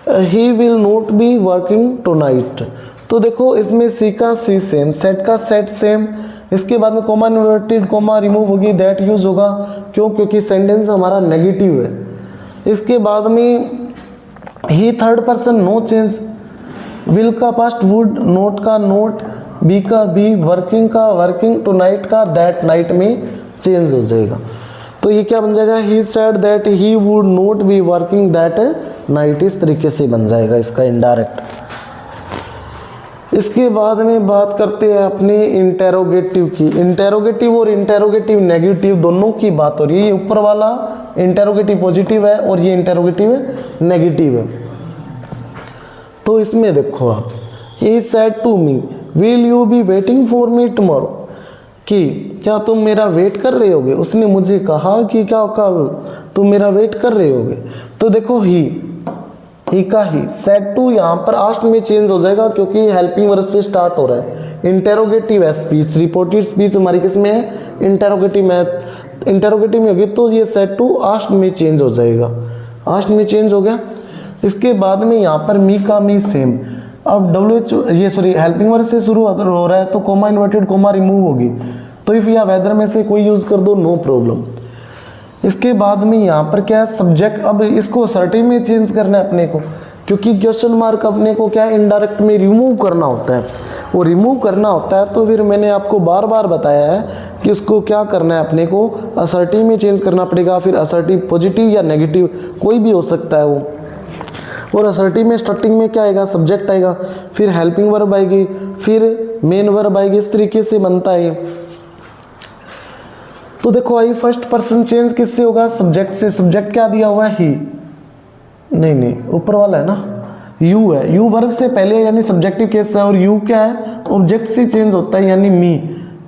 he will not be working tonight. तो देखो इसमें सी का सी सेम, सेट का सेट सेम। इसके बाद में कोमा इन्वर्टेड कोमा रिमूव होगी, दैट यूज होगा, क्यों, क्योंकि सेंटेंस हमारा नेगेटिव है। इसके बाद में he third person no change, will का पास्ट वुड, नोट का नोट, बी का बी, वर्किंग का वर्किंग, टुनाइट का दैट नाइट में चेंज हो जाएगा। तो ये क्या बन जाएगा, he said that he would not be working that night, इस तरीके से बन जाएगा इसका इनडायरेक्ट। इसके बाद में बात करते हैं अपने इंटेरोगेटिव की। इंटेरोगेटिव और इंटेरोगेटिव नेगेटिव दोनों की बात हो रही है। ये ऊपर वाला इंटेरोगेटिव पॉजिटिव है और ये इंटेरोगेटिव नेगेटिव है। तो इसमें देखो आप, he said to me will you be waiting for me tomorrow, कि क्या तुम मेरा वेट कर रहे होगे। उसने मुझे कहा कि क्या कल तुम मेरा वेट कर रहे होगे। तो देखो ही का ही, सेड टू यहाँ पर आस्ट में चेंज हो जाएगा क्योंकि हेल्पिंग वर्ब से स्टार्ट हो रहा है। इंटेरोगेटिव है स्पीच, रिपोर्टेड स्पीच हमारी किस में है, इंटेरोगेटिव में। इंटेरोगेटिव में होगी तो ये सेड टू आस्ट में चेंज हो जाएगा, आस्ट में चेंज हो गया। इसके बाद में यहाँ पर मी का मी सेम। अब हेल्पिंग वर्ब से शुरू हो रहा है तो कोमा इन्वर्टेड कोमा रिमूव होगी, तो इफ या वेदर में से कोई यूज कर दो, नो प्रॉब्लम। इसके बाद में यहाँ पर क्या है, सब्जेक्ट। अब इसको असर्टिव में चेंज करना है अपने को, क्योंकि क्वेश्चन मार्क अपने को क्या है, इनडायरेक्ट में रिमूव करना होता है, वो रिमूव करना होता है। तो फिर मैंने आपको बार बार बताया है कि इसको क्या करना है, अपने को असर्टिव में चेंज करना पड़ेगा। फिर असर्टिव पॉजिटिव या नेगेटिव कोई भी हो सकता है वो। और असर्टिव में स्टार्टिंग में क्या आएगा, सब्जेक्ट आएगा, फिर हेल्पिंग वर्ब आएगी, फिर मेन वर्ब आएगी। इस तरीके से बनता है। तो देखो आई फर्स्ट पर्सन चेंज किससे होगा, सब्जेक्ट से। सब्जेक्ट क्या दिया हुआ है, ही, नहीं ऊपर वाला है ना, यू है। यू वर्ब से पहले यानी सब्जेक्टिव केस है, और यू क्या है, ऑब्जेक्ट से चेंज होता है यानी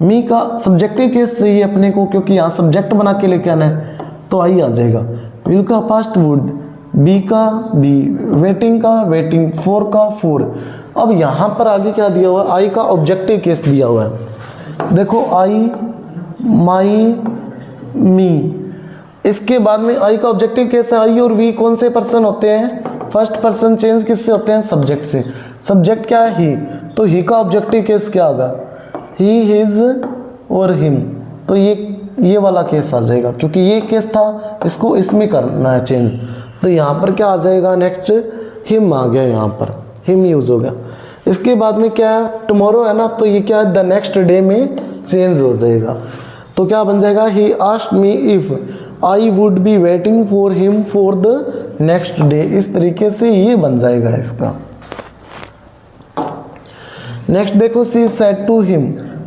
मी का सब्जेक्टिव केस चाहिए अपने को, क्योंकि यहाँ सब्जेक्ट बना के लेके आना है, तो आई आ जाएगा। विल का पास्ट वुड, बी का बी, वेटिंग का वेटिंग, फोर का फोर। अब यहाँ पर आगे क्या दिया हुआ है, आई का ऑब्जेक्टिव केस दिया हुआ है। देखो आई, माई, मी। इसके बाद में आई का ऑब्जेक्टिव केस है। आई और वी कौन से पर्सन होते हैं, फर्स्ट पर्सन चेंज किससे होते हैं, सब्जेक्ट से। सब्जेक्ट क्या है, ही, तो ही का ऑब्जेक्टिव केस क्या होगा, ही, हिज और हिम। तो ये वाला केस आ जाएगा, क्योंकि ये केस था, इसको इसमें करना है चेंज। तो यहाँ पर क्या आ जाएगा, नेक्स्ट हिम आ गया, यहाँ पर हिम यूज हो गया। इसके बाद में क्या है, टुमारो है ना, तो ये क्या है, द नेक्स्ट डे में चेंज हो जाएगा। तो क्या बन जाएगा, he asked me if I would be waiting for him for the next day. इस तरीके से ये बन जाएगा इसका। नेक्स्ट देखो, she said to him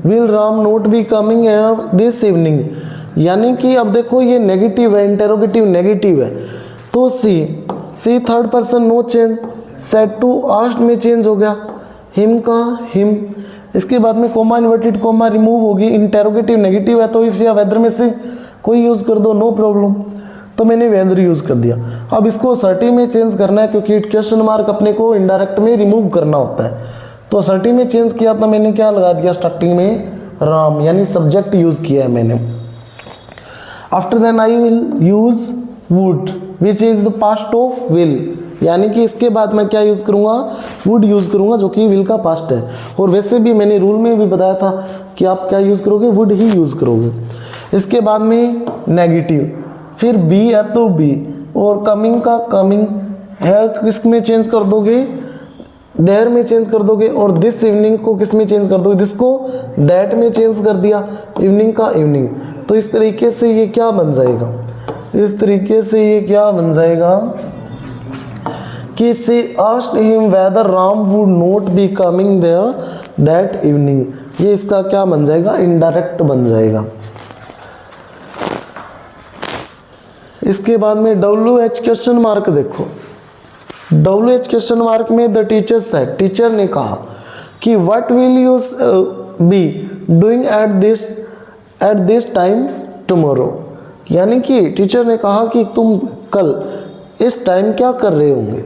will Ram not be coming here this evening. यानी कि अब देखो ये नेगेटिव है, इंटेरोगेटिव नेगेटिव है। तो she third person no change, said to asked में चेंज हो गया, हिम का हिम। इसके बाद में कोमा इन्वर्टेड कोमा रिमूव होगी, इंटेरोगेटिव नेगेटिव है, तो इफ या वेदर में से कोई यूज कर दो, नो प्रॉब्लम। तो मैंने वेदर यूज कर दिया। अब इसको असर्टिव में चेंज करना है, क्योंकि क्वेश्चन मार्क अपने को इनडायरेक्ट में रिमूव करना होता है। तो असर्टिव में चेंज किया तो मैंने क्या लगा दिया, स्टार्टिंग में राम, यानी सब्जेक्ट यूज किया है मैंने। After then I will use would which is the past of will, यानी कि इसके बाद मैं क्या यूज करूंगा, वुड यूज करूंगा, जो कि विल का पास्ट है। और वैसे भी मैंने रूल में भी बताया था कि आप क्या यूज करोगे, वुड ही यूज करोगे। इसके बाद में नेगेटिव, फिर बी है तो बी, और कमिंग का कमिंग, है किस में चेंज कर दोगे, देयर में चेंज कर दोगे। और दिस इवनिंग को किस में चेंज कर दोगे, दिस को दैट में चेंज कर दिया, इवनिंग का इवनिंग। तो इस तरीके से ये क्या बन जाएगा, इस तरीके से ये क्या बन जाएगा कि she asked him whether Ram would not be coming there that evening. ये इसका क्या बन जाएगा, इनडायरेक्ट बन जाएगा। इसके बाद में WH क्वेश्चन मार्क देखो, WH क्वेश्चन मार्क में द टीचर सेड, टीचर ने कहा कि what will you be doing at this time tomorrow. यानी कि टीचर ने कहा कि तुम कल इस टाइम क्या कर रहे होंगे।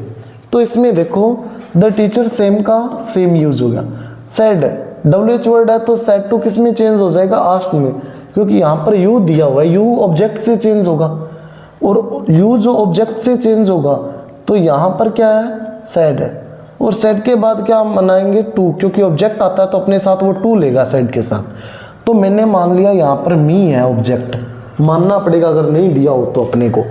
तो इसमें देखो द टीचर सेम का सेम यूज हो गया। सेड WH वर्ड है, तो सेड टू किस में चेंज हो जाएगा, आस्क्ड में, क्योंकि यहाँ पर यू दिया हुआ है, यू ऑब्जेक्ट से चेंज होगा, और यू जो ऑब्जेक्ट से चेंज होगा, तो यहाँ पर क्या है, सेड है। और सेड के बाद क्या मनाएंगे, टू, क्योंकि ऑब्जेक्ट आता है तो अपने साथ वो टू लेगा सेड के साथ। तो मैंने मान लिया यहाँ पर मी है ऑब्जेक्ट, मानना पड़ेगा अगर नहीं दिया हो तो अपने को।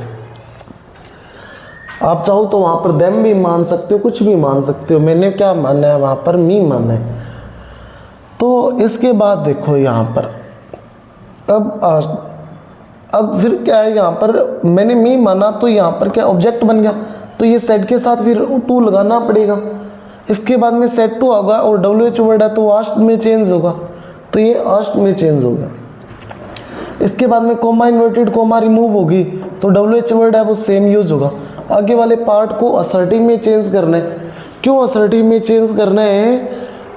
आप चाहो तो वहां पर देम भी मान सकते हो, कुछ भी मान सकते हो। मैंने क्या माना है, वहां पर मी माना है। तो इसके बाद देखो यहाँ पर अब फिर क्या है, यहाँ पर मैंने मी माना तो यहाँ पर क्या ऑब्जेक्ट बन गया, तो ये सेट के साथ फिर टू लगाना पड़ेगा। इसके बाद में सेट टू होगा, और WH वर्ड है तो आस्क्ड में चेंज होगा, तो ये आस्क्ड में चेंज होगा। इसके बाद में कोमा इन्वर्टेड कोमा रिमूव होगी, तो WH वर्ड है वो सेम यूज होगा। आगे वाले पार्ट को असर्टिव में चेंज करना है। क्यों असर्टिव में चेंज करना है,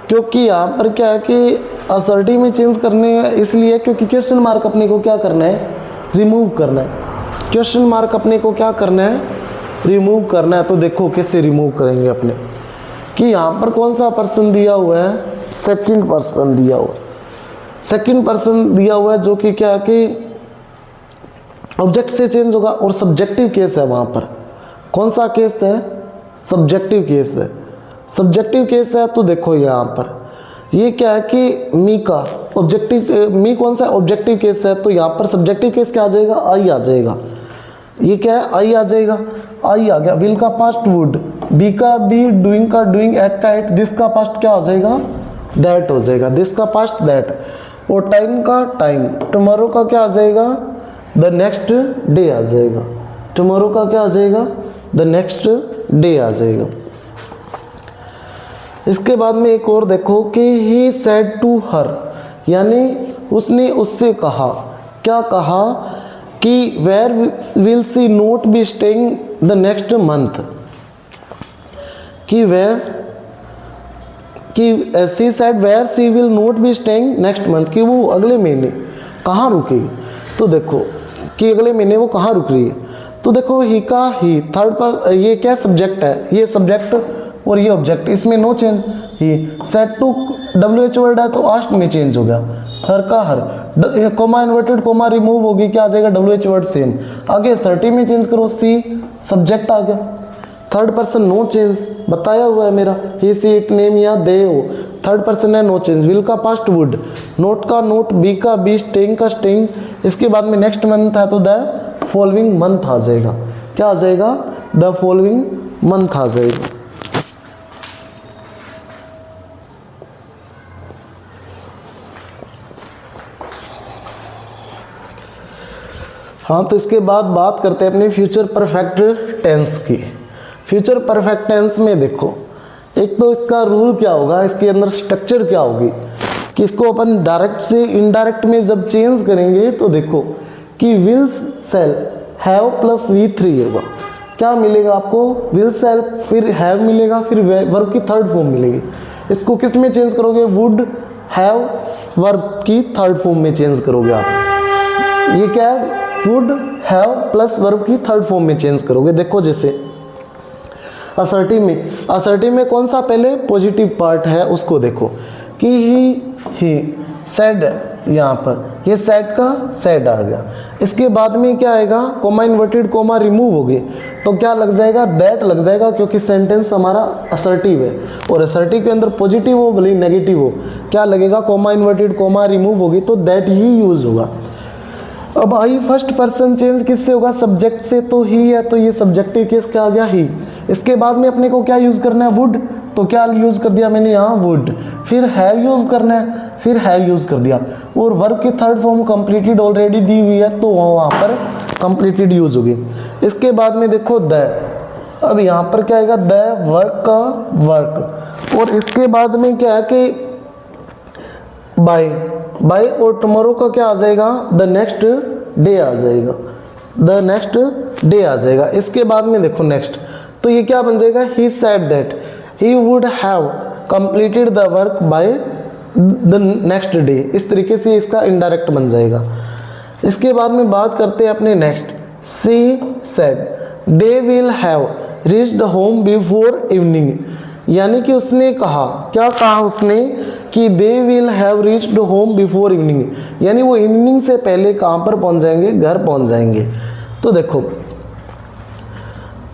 क्योंकि यहाँ पर क्या है कि असर्टिव में चेंज करने इसलिए क्योंकि क्वेश्चन मार्क अपने को क्या करना है, रिमूव करना है। क्वेश्चन मार्क अपने को क्या करना है, रिमूव करना है। तो देखो कैसे रिमूव करेंगे अपने, कि यहाँ पर कौन सा पर्सन दिया हुआ है, सेकंड पर्सन दिया हुआ है। सेकंड पर्सन दिया हुआ है जो कि क्या है कि ऑब्जेक्ट से चेंज होगा, और सब्जेक्टिव केस है। वहाँ पर कौन सा केस है, सब्जेक्टिव केस है। सब्जेक्टिव केस है तो देखो यहाँ पर ये क्या है कि मी का ऑब्जेक्टिव, मी कौन सा ऑब्जेक्टिव केस है, तो यहाँ पर सब्जेक्टिव केस क्या आ जाएगा, आई आ जाएगा। ये क्या है, आई आ जाएगा, आई आ गया। विल का पास्ट वुड, बी का बी, डूइंग का डूइंग, एट का एट, दिस का पास्ट क्या हो जाएगा, दैट हो जाएगा, दिस का पास्ट दैट, और टाइम का टाइम, टुमारो का क्या आ जाएगा, द नेक्स्ट डे आ जाएगा, टुमारो का क्या आ जाएगा, द नेक्स्ट डे आ जाएगा। इसके बाद में एक और देखो कि ही सेड टू हर, यानी उसने उससे कहा, क्या कहा कि where will she not be staying the next month, कि वेयर कि she said where she will not be staying next month, कि वो अगले महीने कहाँ रुकेगी। तो देखो कि अगले महीने वो कहाँ रुक रही है, तो देखो ही का ही, थर्ड पर ये क्या सब्जेक्ट है, ये सब्जेक्ट और ये ऑब्जेक्ट, इसमें no change. He said to WH word है तो आस्ट में चेंज हो गया, हर का her, comma inverted comma remove होगी, क्या आ जाएगा, WH वर्ड सेम। आगे 30 में चेंज करो, सी सब्जेक्ट आ गया, थर्ड पर्सन नो चेंज बताया हुआ है मेरा, ही सी इट नेम या दे हो, थर्ड पर्सन है नो चेंज। विल का पास्ट वुड, नोट का नोट, बी का बी, स्टेइंग का स्टेइंग। इसके बाद में नेक्स्ट मंथ है तो द फॉलोइंग मंथ आ जाएगा, क्या आ जाएगा, द फॉलोइंग मंथ आ जाएगा। हाँ, तो इसके बाद बात करते हैं अपने फ्यूचर परफेक्ट टेंस की। फ्यूचर परफेक्ट टेंस में देखो, एक तो इसका रूल क्या होगा, इसके अंदर स्ट्रक्चर क्या होगी, कि इसको अपन डायरेक्ट से इनडायरेक्ट में जब चेंज करेंगे तो देखो कि will cell have plus V3 होगा, क्या मिलेगा आपको, विल सेल, फिर हैव मिलेगा, फिर वर्ब की थर्ड फॉर्म मिलेगी। इसको किस में चेंज करोगे, वुड हैव वर्ब की थर्ड फॉर्म में चेंज करोगे आप। ये क्या है, वुड हैव प्लस वर्ब की थर्ड फॉर्म में चेंज करोगे। देखो जैसे असर्टिव में कौन सा पहले पॉजिटिव पार्ट है उसको देखो कि ही सेड, यहाँ पर ये सेड का सेड आ गया। इसके बाद में क्या आएगा, कोमा इन्वर्टेड कोमा रिमूव हो गई तो क्या लग जाएगा, दैट लग जाएगा, क्योंकि सेंटेंस हमारा असर्टिव है और असर्टिव के अंदर पॉजिटिव हो भले नेगेटिव हो, क्या लगेगा, कोमा इन्वर्टेड कोमा रिमूव होगी तो दैट ही यूज होगा। अब आई फर्स्ट पर्सन चेंज किससे होगा, सब्जेक्ट से, तो ही है तो ये सब्जेक्टिव केस क्या आ गया, ही। इसके बाद में अपने को क्या यूज करना है, वुड, तो क्या यूज कर दिया मैंने यहाँ वुड, फिर हैव यूज करना है, फिर हैव यूज कर दिया, और वर्ब की थर्ड फॉर्म कंप्लीटेड ऑलरेडी दी हुई है तो वहाँ पर कंप्लीटेड यूज होगी। इसके बाद में देखो द, अब यहाँ पर क्या आएगा, द वर्क का वर्क, और इसके बाद में क्या है कि बाय और टुमारो का क्या आ जाएगा, द नेक्स्ट डे आ जाएगा, द नेक्स्ट डे आ जाएगा। इसके बाद में देखो नेक्स्ट, तो ये क्या बन जाएगा, he said that he would have completed the work by the next day. इस तरीके से इसका इनडायरेक्ट बन जाएगा। इसके बाद में बात करते हैं अपने next, C said they will have reached home before evening, यानी कि उसने कहा, क्या कहा उसने, कि they will have reached home before evening, यानी वो इवनिंग से पहले कहाँ पर पहुँच जाएंगे, घर पहुँच जाएंगे। तो देखो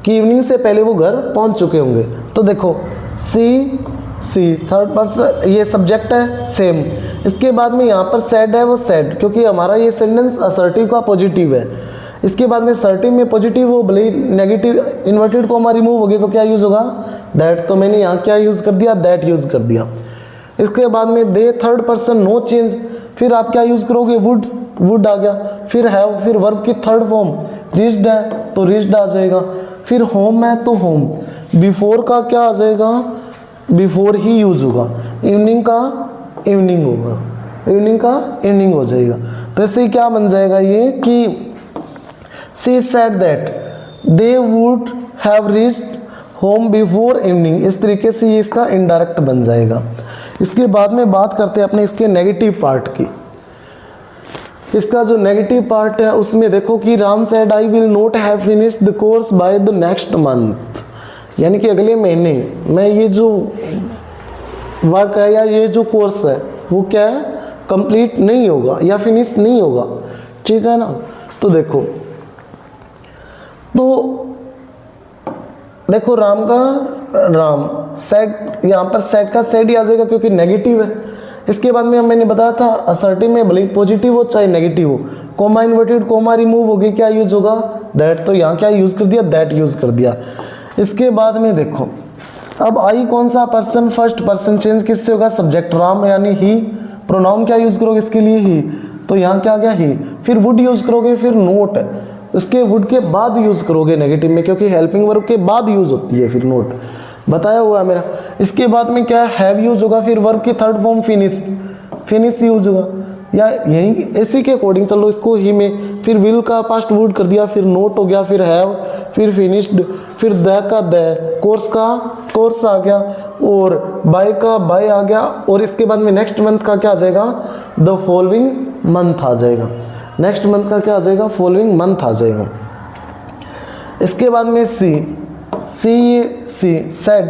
कि इवनिंग से पहले वो घर पहुँच चुके होंगे, तो देखो सी थर्ड पर्सन, ये सब्जेक्ट है सेम। इसके बाद में यहाँ पर सेड है, वो सेड, क्योंकि हमारा ये सेंटेंस असर्टिव का पॉजिटिव है। इसके बाद में सर्टिव में पॉजिटिव हो भले नेगेटिव इन्वर्टेड कोमा रिमूव होगी तो क्या यूज़ होगा, दैट, तो मैंने यहाँ क्या यूज़ कर दिया, दैट यूज़ कर दिया। इसके बाद में दे थर्ड पर्सन नो चेंज, फिर आप क्या यूज़ करोगे, वुड आ गया, फिर हैव, फिर वर्ब की थर्ड फॉर्म रीच्ड है तो रीच्ड आ जाएगा, फिर होम है तो होम, बिफोर का क्या आ जाएगा, बिफोर ही यूज़ होगा, इवनिंग का इवनिंग होगा, इवनिंग का इवनिंग हो जाएगा। तो इससे क्या बन जाएगा ये कि she said that they would have reached home before evening, इस तरीके से ये इसका इनडायरेक्ट बन जाएगा। इसके बाद में बात करते हैं अपने इसके नेगेटिव पार्ट की। इसका जो नेगेटिव पार्ट है उसमें देखो कि Ram said I will not have finished the course by the next month, यानी कि अगले महीने में ये जो वर्क है या ये जो कोर्स है वो क्या है, कंप्लीट नहीं होगा या फिनिश नहीं होगा, ठीक है ना। तो देखो राम सेट, यहाँ पर सेट का सेट ही आ जाएगा क्योंकि नेगेटिव है। इसके बाद में मैंने बताया था असर्टिव में भले पॉजिटिव हो चाहे नेगेटिव हो, कोमा इन्वर्टेड कोमा रिमूव होगी, क्या यूज होगा, दैट, तो यहाँ क्या यूज कर दिया, दैट यूज कर दिया। इसके बाद में देखो, अब आई कौन सा पर्सन, फर्स्ट पर्सन चेंज किससे होगा, सब्जेक्ट राम यानी ही, प्रोनाउन क्या यूज करोगे इसके लिए ही, तो यहाँ क्या आ गया ही, फिर वुड यूज करोगे, फिर नोट, उसके वुड के बाद यूज करोगे नेगेटिव में, क्योंकि हेल्पिंग वर्ब के बाद यूज होती है, फिर नोट बताया हुआ है मेरा। इसके बाद में क्या हैव यूज होगा, फिर वर्ब की third form finish, finish use होगा, या यही इसी के अकॉर्डिंग चलो इसको ही में, फिर विल का पास्ट वुड कर दिया, फिर नोट हो गया, फिर हैव, फिर फिनिश्ड, फिर द का द, कोर्स का कोर्स आ गया, और बाय का बाय आ गया, और इसके बाद में नेक्स्ट मंथ का क्या आ जाएगा, द फॉलोइंग मंथ आ जाएगा, नेक्स्ट मंथ का क्या आ जाएगा, फॉलोइंग मंथ आ जाएगा। इसके बाद में सी सेड,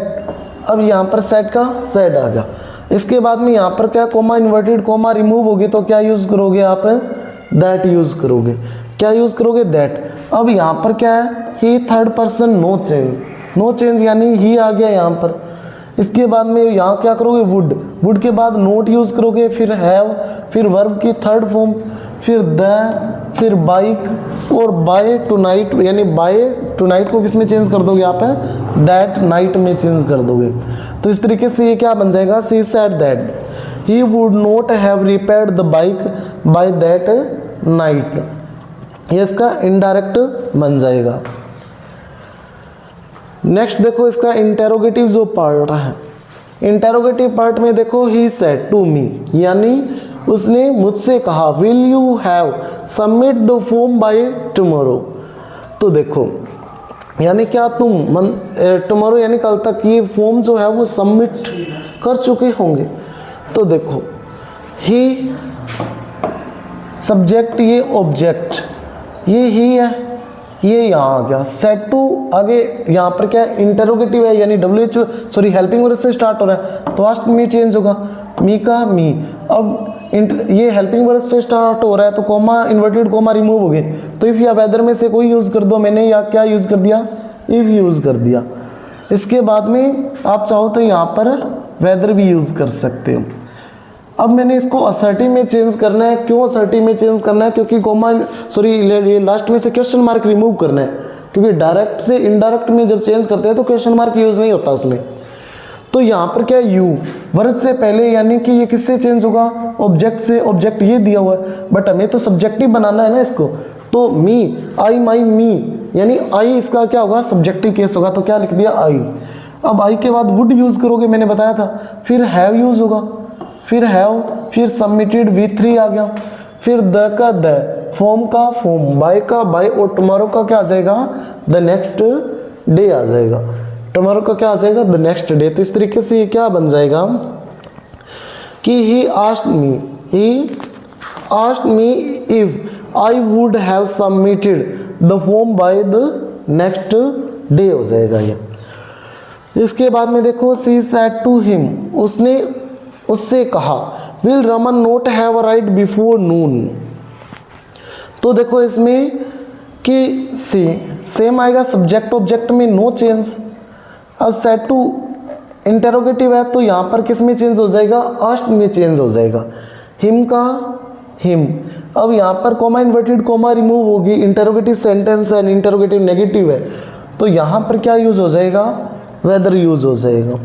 अब यहाँ पर सेड का सेड आ गया। इसके बाद में यहाँ पर क्या, कोमा इन्वर्टेड कोमा रिमूव होगी तो क्या यूज करोगे आप, दैट यूज करोगे, क्या यूज करोगे, दैट। अब यहाँ पर क्या है, he third person no change, no change यानी ही आ गया यहाँ पर। इसके बाद में यहाँ क्या करोगे, वुड, वुड के बाद नोट यूज करोगे, फिर हैव, फिर वर्ब की थर्ड फॉर्म, फिर द, फिर बाइक, और बाय टू नाइट, यानी बाय टू नाइट को किस में चेंज कर दोगे आप, दैट नाइट में चेंज कर दोगे। तो इस तरीके से ये क्या बन जाएगा, she said that he would not have repaired the bike by that night, ये इसका इनडायरेक्ट बन जाएगा। नेक्स्ट देखो इसका इंटेरोगेटिव जो पार्ट है, इंटेरोगेटिव पार्ट में देखो ही सेड टू मी, यानी उसने मुझसे कहा, will you have submit the form by tomorrow. तो देखो यानी क्या तुम टुमारो यानी कल तक ये फॉर्म जो है वो सबमिट कर चुके होंगे। तो देखो ही सब्जेक्ट, ये ऑब्जेक्ट, ये ही है, ये यहाँ आ गया, सेट टू आगे यहाँ पर क्या है, इंटरोगेटिव है, यानी हेल्पिंग वर्ब से स्टार्ट हो रहा है तो लास्ट में चेंज होगा, मी का मी। अब ये हेल्पिंग वर्ब से स्टार्ट हो रहा है तो कॉमा इन्वर्टेड कॉमा रिमूव हो गए, तो इफ या वेदर में से कोई यूज कर दो, मैंने या क्या यूज कर दिया, इफ यूज कर दिया। इसके बाद में आप चाहो तो यहाँ पर वेदर भी यूज कर सकते हो। अब मैंने इसको असर्टिव में चेंज करना है, क्यों असर्टिव में चेंज करना है, क्योंकि कॉमा ये लास्ट में से क्वेश्चन मार्क रिमूव करना है, क्योंकि डायरेक्ट से इनडायरेक्ट में जब चेंज करते हैं तो क्वेश्चन मार्क यूज नहीं होता उसमें। तो यहाँ पर क्या है, यू वर्ब से पहले, यानी कि ये किससे चेंज होगा, ऑब्जेक्ट से, ऑब्जेक्ट ये दिया हुआ है, बट हमें तो सब्जेक्टिव बनाना है ना इसको, तो मी, आई माई मी, यानी आई इसका क्या होगा, सब्जेक्टिव केस होगा, तो क्या लिख दिया आई। अब आई के बाद वुड यूज करोगे, मैंने बताया था, फिर हैव यूज होगा, फिर हैव, फिर सबमिटेड V3 आ गया, फिर द का द, फॉर्म का फॉर्म, बाय का बाय, और टुमारो का क्या आ जाएगा, द नेक्स्ट डे आ जाएगा, टुमारो का क्या आ जाएगा, द नेक्स्ट डे। तो इस तरीके से ये क्या बन जाएगा कि ही asked me if I would have submitted the form by the next day हो जाएगा ये। इसके बाद में देखो सी सेड टू हिम, उसने उससे कहा, will Raman not have arrived before noon. तो देखो इसमें कि सी सेम आएगा, सब्जेक्ट ऑब्जेक्ट में नो चेंज। अब सेड टू इंटेरोगेटिव है तो यहाँ पर किस में चेंज हो जाएगा, आस्क्ड में चेंज हो जाएगा, हिम का हिम। अब यहाँ पर कॉमा इन्वर्टेड कॉमा रिमूव होगी, इंटेरोगेटिव सेंटेंस है, इंटेरोगेटिव नेगेटिव है, तो यहाँ पर क्या यूज हो जाएगा, वेदर यूज हो जाएगा।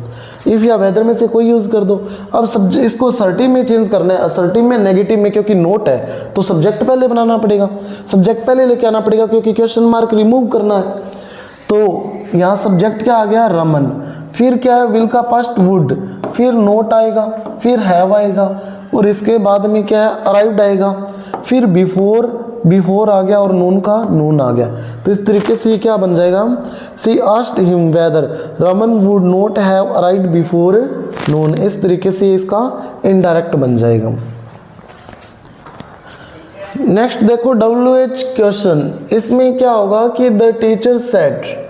इफ या वेदर में से कोई यूज कर दो। अब इसको असर्टिव में चेंज करना है, असर्टिव में नेगेटिव में, क्योंकि नोट है तो सब्जेक्ट पहले बनाना पड़ेगा, सब्जेक्ट पहले लेके आना पड़ेगा, क्योंकि क्वेश्चन मार्क रिमूव करना है। तो यहाँ सब्जेक्ट क्या आ गया, रमन, फिर क्या है, विल का पास्ट वुड, फिर नोट आएगा, फिर हैव आएगा, और इसके बाद में क्या है, अराइव्ड आएगा, फिर बिफोर आ गया, और नून का नून आ गया। तो इस तरीके से ये क्या बन जाएगा, she asked him whether Raman would not have arrived before noon. इस तरीके से इसका इनडायरेक्ट बन जाएगा। नेक्स्ट देखो WH क्वेश्चन, इसमें क्या होगा कि the teacher said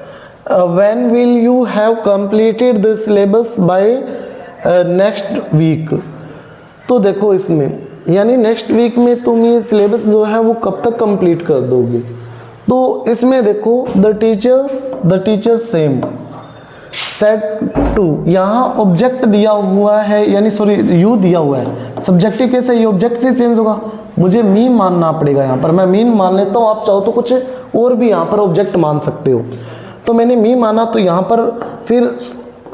when will you have completed the syllabus by next week. तो देखो इसमें यानी नेक्स्ट वीक में तुम ये सिलेबस जो है वो कब तक कंप्लीट कर दोगे। तो इसमें देखो the teacher same said to, यहाँ ऑब्जेक्ट दिया हुआ है, यानी सॉरी यू दिया हुआ है, सब्जेक्टिव कैसे, ये ऑब्जेक्ट से चेंज होगा, मुझे मी मानना पड़ेगा यहाँ पर, मैं मीन मान लेता हूँ, आप चाहो तो कुछ और भी यहाँ पर ऑब्जेक्ट मान सकते हो। तो मैंने मी माना, तो यहाँ पर फिर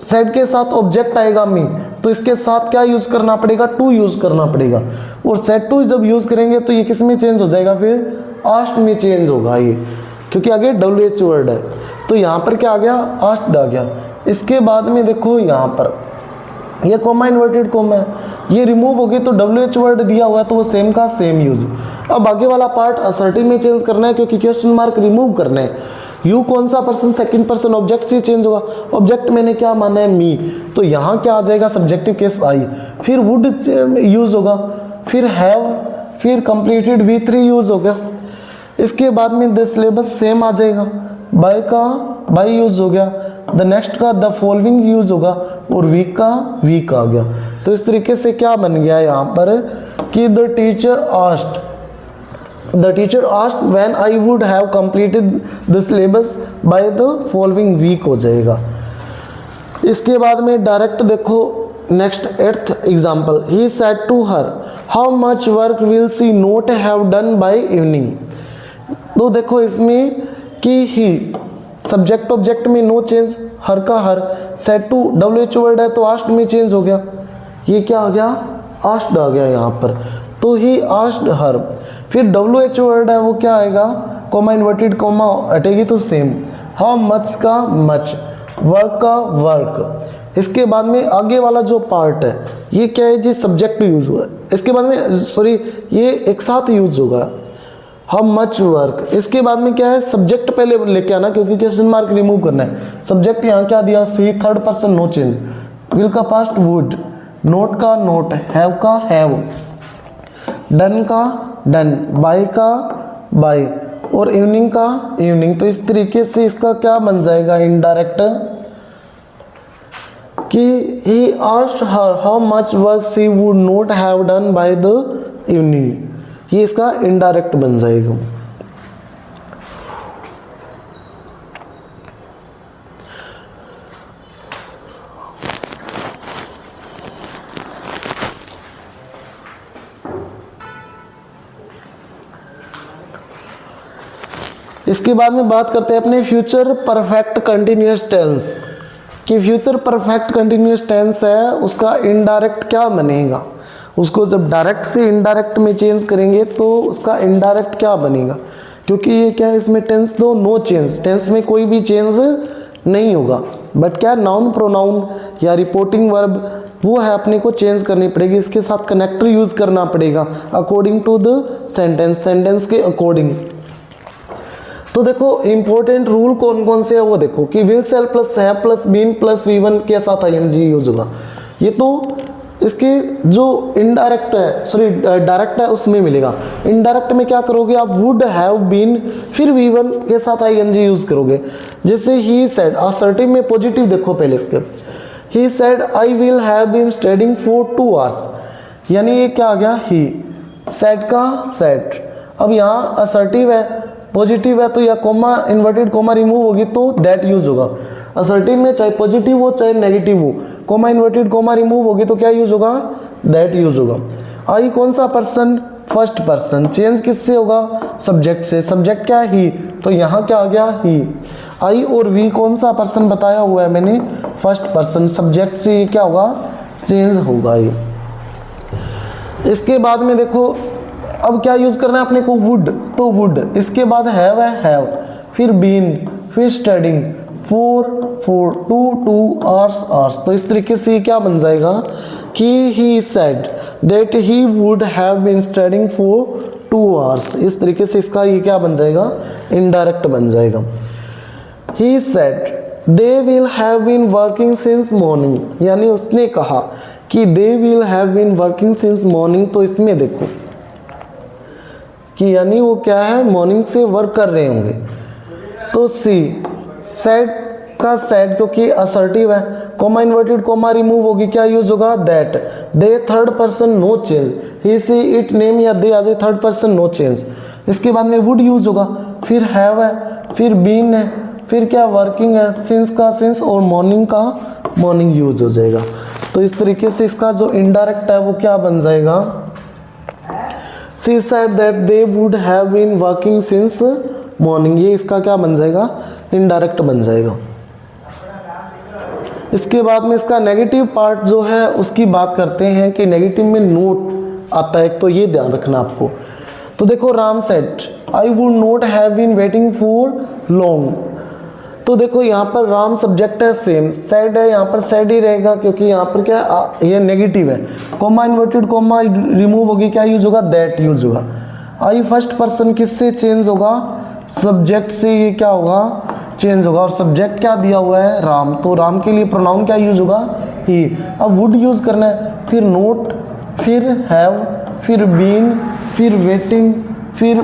सेड के साथ ऑब्जेक्ट आएगा मी, तो इसके साथ क्या यूज करना पड़ेगा, टू यूज करना पड़ेगा। और सेड टू जब यूज करेंगे तो ये किस में चेंज हो जाएगा, फिर आस्ट में चेंज होगा ये, क्योंकि आगे WH वर्ड है। तो यहाँ पर क्या आ गया, आस्ट आ गया। इसके बाद में देखो यहाँ पर ये कोमा इन्वर्टेड कोमा है, ये रिमूव हो गई तो WH वर्ड दिया हुआ है तो वो सेम का सेम यूज। अब आगे वाला पार्ट असर्टिव में चेंज करना है, क्योंकि क्वेश्चन मार्क रिमूव करना है। यू कौन सा पर्सन, सेकंड पर्सन ऑब्जेक्ट से चेंज होगा। ऑब्जेक्ट मैंने क्या माना है, मी, तो यहाँ क्या आ जाएगा, सब्जेक्टिव केस आई, फिर वुड यूज होगा, फिर हैव, फिर कंप्लीटेड V3 यूज होगा। इसके बाद में द सिलेबस सेम आ जाएगा, बाय का बाय यूज हो गया, द नेक्स्ट का द फॉलोइंग यूज होगा, और वीक का वीक आ गया। तो इस तरीके से क्या बन गया यहाँ पर कि the teacher asked when I would have completed the syllabus by the following week हो जाएगा। इसके बाद में डायरेक्ट देखो next 8th example, he said to her how much work will she not have done by evening. तो देखो इसमें कि ही सब्जेक्ट ऑब्जेक्ट में नो चेंज, हर का her, said to WH word है तो आस्क्ड में चेंज हो गया, ये क्या आ गया, आस्क्ड आ गया यहाँ पर, तो ही आस्क्ड हर। फिर WH वर्ड है वो क्या आएगा, कोमा इन्वर्टेड कोमा हटेगी तो सेम, हाउ मच का मच, वर्क का वर्क। इसके बाद में आगे वाला जो पार्ट है ये क्या है जी, सब्जेक्ट यूज हुआ, इसके बाद में सॉरी ये एक साथ यूज होगा, हाउ मच वर्क। इसके बाद में क्या है, सब्जेक्ट पहले लेके आना क्योंकि क्वेश्चन मार्क रिमूव करना है। सब्जेक्ट यहाँ क्या दिया, she, third person no change, will का पास्ट वुड, नोट का नोट, हैव का हैव, डन का डन, बाय का बाय, और इवनिंग का इवनिंग। तो इस तरीके से इसका क्या बन जाएगा इनडायरेक्ट, कि ही asked her how much work she would not have done by the evening, ये इसका इनडायरेक्ट बन जाएगा। इसके बाद में बात करते हैं अपने फ्यूचर परफेक्ट कंटिन्यूअस टेंस कि फ्यूचर परफेक्ट कंटिन्यूअस टेंस है उसका इनडायरेक्ट क्या बनेगा। उसको जब डायरेक्ट से इनडायरेक्ट में चेंज करेंगे तो उसका इनडायरेक्ट क्या बनेगा, क्योंकि ये क्या है इसमें टेंस दो नो चेंज, टेंस में कोई भी चेंज नहीं होगा, बट क्या नाउन प्रोनाउन या रिपोर्टिंग वर्ब वो है अपने को चेंज करनी पड़ेगी, इसके साथ कनेक्टर यूज करना पड़ेगा according to the sentence, sentence के अकॉर्डिंग। तो देखो इंपॉर्टेंट रूल कौन कौन से है वो देखो कि will shall plus have plus been plus V1 के साथ ING यूज होगा। ये तो इसके जो इनडायरेक्ट है सॉरी डायरेक्ट है उसमें मिलेगा। इनडायरेक्ट में क्या करोगे आप, वुड हैव बीन फिर V1 के साथ ING यूज करोगे। जैसे ही सेड, असर्टिव में पॉजिटिव देखो पहले इसके, he said I will have been studying for 2 hours, यानी ये क्या आ गया ही, सेड का सेड। अब यहाँ असर्टिव है पॉजिटिव है तो या कोमा इन्वर्टेड कोमा रिमूव होगी तो दैट यूज होगा। असर्टिव में चाहे पॉजिटिव हो चाहे नेगेटिव हो, कोमा इन्वर्टेड कोमा रिमूव होगी तो क्या यूज होगा, दैट यूज होगा। आई कौन सा पर्सन, फर्स्ट पर्सन, चेंज किससे होगा, सब्जेक्ट से, सब्जेक्ट क्या है ही, तो यहाँ क्या आ गया ही। आई और वी कौन सा पर्सन बताया हुआ है मैंने, फर्स्ट पर्सन, सब्जेक्ट से क्या होगा, चेंज होगा ये। इसके बाद में देखो अब क्या यूज करना है अपने को, वुड, तो वुड, इसके बाद हैव है हैव, फिर बीन, फिर स्टडिंग, फॉर 2 hours। तो इस तरीके से क्या बन जाएगा कि he said that he would have been studying for 2 hours। इस तरीके से इसका ये क्या बन जाएगा, इनडायरेक्ट बन जाएगा। He said they will have been working since morning, यानी उसने कहा कि they will have been working since morning, तो इसमें देखो कि यानी वो क्या है, मॉर्निंग से वर्क कर रहे होंगे। तो सी सेड का सेड क्योंकि असर्टिव है, कोमा इन्वर्टेड कोमा रिमूव होगी, क्या यूज होगा, that. They third person no change, he she it name या they as a third person no change. इसके बाद में वुड यूज होगा, फिर हैव है, फिर बीन है, फिर क्या वर्किंग है, सिंस का सिंस, और मॉर्निंग का मॉर्निंग यूज हो जाएगा। तो इस तरीके से इसका जो इनडायरेक्ट है वो क्या बन जाएगा, She said that they would have been working since morning, ये इसका क्या बन जाएगा, इनडायरेक्ट बन जाएगा। इसके बाद में इसका नेगेटिव पार्ट जो है उसकी बात करते हैं कि नेगेटिव में नोट आता है, तो ये ध्यान रखना आपको। तो देखो Ram said I would not have been waiting for long. तो देखो यहाँ पर राम सब्जेक्ट है सेम, सेड है यहाँ पर सेड ही रहेगा क्योंकि यहाँ पर क्या ये नेगेटिव है। कॉमा इन्वर्टेड कॉमा रिमूव होगी, क्या यूज होगा, दैट यूज होगा। आई फर्स्ट पर्सन किससे चेंज होगा, सब्जेक्ट से ये क्या होगा, चेंज होगा। और सब्जेक्ट क्या दिया हुआ है, राम, तो राम के लिए प्रोनाउन क्या यूज होगा, ही। अब वुड यूज करना है, फिर नोट, फिर हैव, फिर बीन, फिर वेटिंग, फिर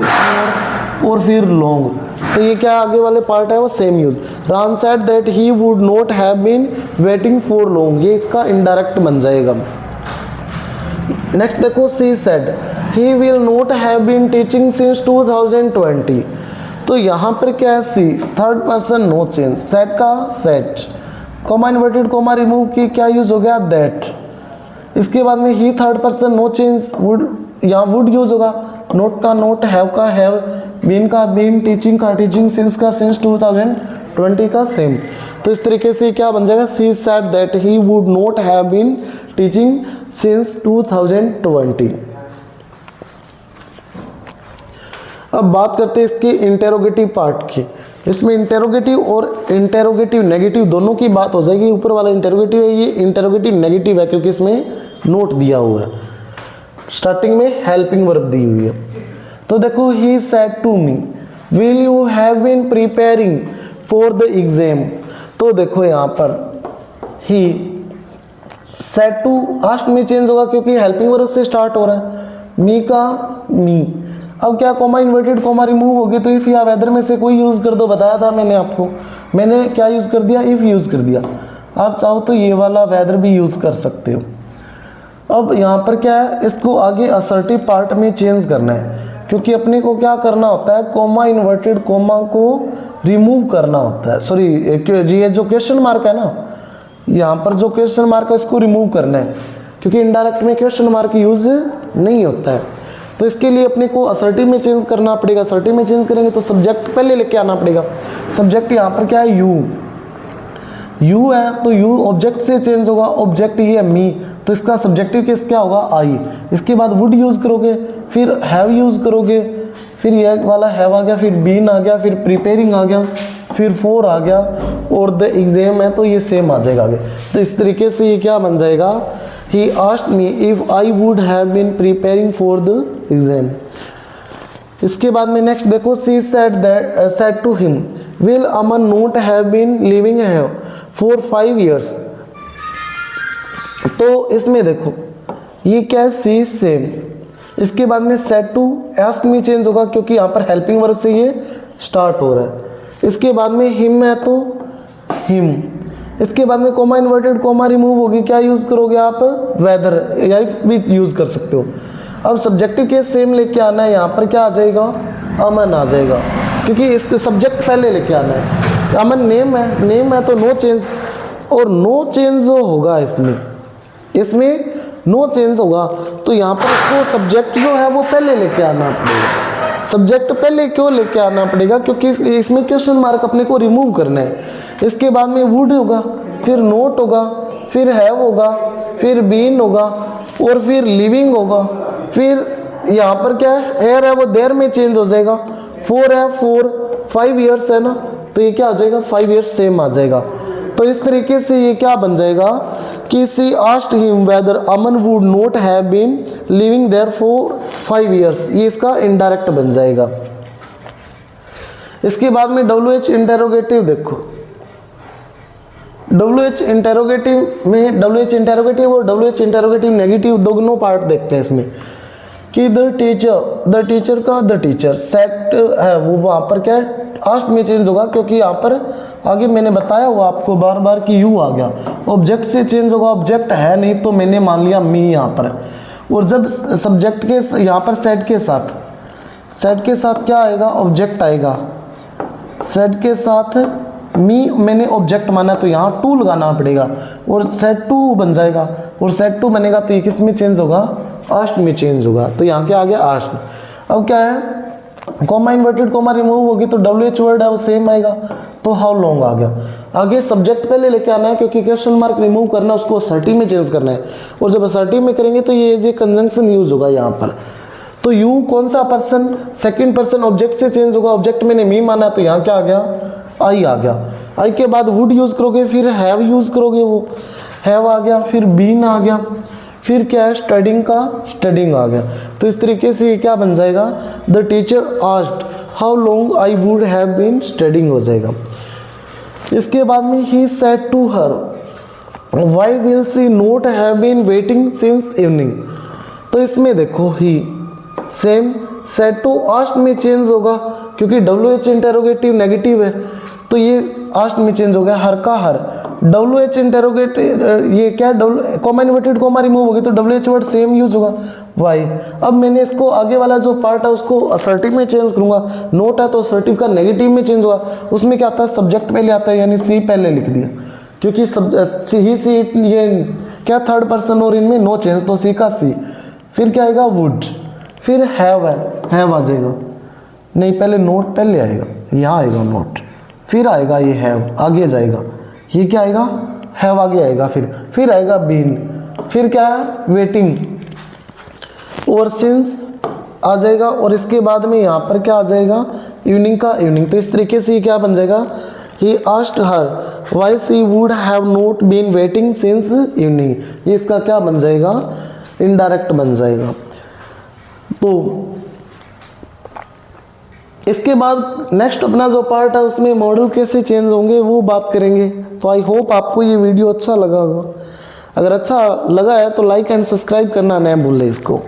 और फिर लॉन्ग। तो ये क्या आगे वाले पार्ट है वो same use. Ram said that he would not have been waiting for long, ये इसका इनडायरेक्ट बन जाएगा। नेक्स्ट देखो she said he will not have been teaching since 2020। तो यहाँ पर क्या है, she third person no change, said का said, comma inverted comma remove की क्या यूज हो गया, दैट। इसके बाद में he third person no change, would, यहाँ वुड यूज होगा, नोट का नोट, हैव का हैव, बीन का बीन, टीचिंग का टीचिंग, सिंस का सिंस 2020 का सेम। तो इस तरीके से क्या बन जाएगा, she said that he would not have been teaching since 2020। अब बात करते हैं इसके इंटेरोगेटिव पार्ट की। इसमें इंटेरोगेटिव और इंटेरोगेटिव नेगेटिव दोनों की बात हो जाएगी। ऊपर वाला इंटेरोगेटिव है, ये इंटेरोगेटिव नेगेटिव है क्योंकि इसमें नोट दिया हुआ है, स्टार्टिंग में हेल्पिंग वर्ब दी हुई है। तो देखो he said to me will you have been preparing for the exam. तो देखो यहाँ पर ही सेड टू आस्क में चेंज होगा क्योंकि हेल्पिंग वर्ब से स्टार्ट हो रहा है, मी का मी। अब क्या, कॉमा इन्वर्टेड कॉमा रिमूव होगी तो इफ या वेदर में से कोई यूज कर दो, बताया था मैंने आपको, मैंने क्या यूज कर दिया, इफ यूज कर दिया। आप चाहो तो ये वाला वेदर भी यूज कर सकते हो। अब यहाँ पर क्या है, इसको आगे असर्टिव पार्ट में चेंज करना है क्योंकि अपने को क्या करना होता है, कॉमा इन्वर्टेड कॉमा को रिमूव करना होता है। सॉरी, ये जो क्वेश्चन मार्क है ना, यहाँ पर जो क्वेश्चन मार्क है इसको रिमूव करना है क्योंकि इनडायरेक्ट में क्वेश्चन मार्क यूज नहीं होता है। तो इसके लिए अपने को असर्टिव में चेंज करना पड़ेगा। असर्टिव में चेंज करेंगे तो सब्जेक्ट पहले लेके आना पड़ेगा। सब्जेक्ट यहाँ पर क्या है, यू, यू है तो यू ऑब्जेक्ट से चेंज होगा, ऑब्जेक्ट ये है मी, तो इसका सब्जेक्टिव केस क्या होगा, आई। इसके बाद वुड यूज करोगे, फिर हैव यूज करोगे, फिर ये वाला हैव आ गया, फिर बीन आ गया, फिर प्रिपेयरिंग आ गया, फिर फॉर आ गया और द एग्जाम है तो ये सेम आ जाएगा आगे। तो इस तरीके से ये क्या बन जाएगा, he asked me if I would have been preparing for the exam. इसके बाद में नेक्स्ट देखो, she said to him will Aman not have been living have for 5 years। तो इसमें देखो ये क्या है, सी सेम। इसके बाद में सेड टू आस्क मी चेंज होगा क्योंकि यहाँ पर हेल्पिंग वर्ब से ये स्टार्ट हो रहा है। इसके बाद में हिम है तो हिम। इसके बाद में कॉमा इन्वर्टेड कॉमा रिमूव होगी, क्या यूज करोगे आप, वेदर या भी यूज कर सकते हो। अब सब्जेक्टिव केस सेम लेके आना है, यहाँ पर क्या आ जाएगा, अमन आ जाएगा क्योंकि इसके सब्जेक्ट पहले लेके आना है। अमन नेम है, नेम है तो नो चेंज, और नो चेंज जो होगा इसमें नो चेंज होगा तो यहाँ पर इसको सब्जेक्ट जो है वो पहले लेके आना पड़ेगा। सब्जेक्ट पहले क्यों लेके आना पड़ेगा, क्योंकि इसमें क्वेश्चन मार्क अपने को रिमूव करना है। इसके बाद में वुड होगा, फिर नोट होगा, फिर हैव होगा, फिर बीन होगा और फिर लिविंग होगा। फिर यहाँ पर क्या है, एयर है वो देर में चेंज हो जाएगा, 4 है 4, 5 years है ना, तो ये क्या आ जाएगा, 5 years सेम आ जाएगा। तो इस तरीके से ये क्या बन जाएगा कि she asked him whether Aman would not have been living there for 5 years, ये इसका इनडायरेक्ट बन जाएगा। इसके बाद में WH इंटेरोगेटिव देखो, WH इंटेरोगेटिव में WH इंटेरोगेटिव और WH इंटेरोगेटिव नेगेटिव दोनों पार्ट देखते हैं इसमें कि द टीचर का द टीचर सेट है वो वहाँ पर क्या है, आस्क्ड में चेंज होगा क्योंकि यहाँ पर आगे मैंने बताया हुआ आपको बार बार कि यू आ गया। ऑब्जेक्ट से चेंज होगा, ऑब्जेक्ट है नहीं तो मैंने मान लिया मी यहाँ पर। और जब सब्जेक्ट के यहाँ पर सेट के साथ क्या आएगा, ऑब्जेक्ट आएगा। सेट के साथ मी मैंने ऑब्जेक्ट माना तो यहाँ टू लगाना पड़ेगा और सेट टू बन जाएगा, और सेट टू बनेगा तो ये किस में चेंज होगा, आस्क्ड में चेंज होगा। तो यहाँ क्या आ गया, आस्क्ड। अब क्या है, कॉमा इन्वर्टेड कॉमा रिमूव होगी तो WH वर्ड है वो सेम आएगा, तो हाउ लॉन्ग आ गया। आगे सब्जेक्ट पहले लेके आना है क्योंकि क्वेश्चन मार्क रिमूव करना है, उसको असर्टिव में चेंज करना है, और जब असर्टिव में करेंगे तो ये कंजंक्शन यूज होगा यहाँ पर। तो यू कौन सा पर्सन, सेकंड पर्सन ऑब्जेक्ट से चेंज होगा, ऑब्जेक्ट मैंने मी माना तो यहाँ क्या आ गया, आई आ गया। आई के बाद वुड यूज करोगे, फिर हैव यूज करोगे, वो हैव आ गया, फिर बीन आ गया, फिर क्या है स्टडिंग का स्टडिंग आ गया। तो इस तरीके से ये क्या बन जाएगा, the teacher asked how long I would have been studying हो जाएगा। इसके बाद में he said to her why will she not have been waiting since evening. तो इसमें देखो he same said to asked में चेंज होगा क्योंकि WH इंटेरोगेटिव नेगेटिव है, तो ये आस्क्ड में चेंज हो गया, हर का हर। WH इंटेरोगेटिव ये क्या, कॉमा इन्वर्टेड कॉमा रिमूव होगी तो WH वर्ड सेम यूज होगा, वाई। अब मैंने इसको आगे वाला जो पार्ट है उसको असर्टिव में चेंज करूंगा, नोट है तो असर्टिव का नेगेटिव में चेंज होगा, उसमें क्या आता है सब्जेक्ट पहले आता है, यानी सी पहले लिख दिया क्योंकि ही सी ये क्या थर्ड पर्सन और इनमें नो चेंज, तो सी का सी। फिर क्या आएगा वुड, फिर हैव है, हैव आ जाएगा, नहीं पहले नोट पहले आएगा, यहाँ आएगा नोट, फिर आएगा ये हैव, आगे जाएगा, ये क्या आएगा हैव आगे आएगा, फिर आएगा बीन, फिर क्या है वेटिंग और सिंस आ जाएगा, और इसके बाद में यहाँ पर क्या आ जाएगा इवनिंग का इवनिंग। तो इस तरीके से ये क्या बन जाएगा, he asked her why she would have not been waiting since evening, ये इसका क्या बन जाएगा इनडायरेक्ट बन जाएगा। तो इसके बाद नेक्स्ट अपना जो पार्ट है उसमें मॉडल कैसे चेंज होंगे वो बात करेंगे। तो आई होप आपको ये वीडियो अच्छा लगा होगा, अगर अच्छा लगा है तो लाइक एंड सब्सक्राइब करना ना भूलें इसको।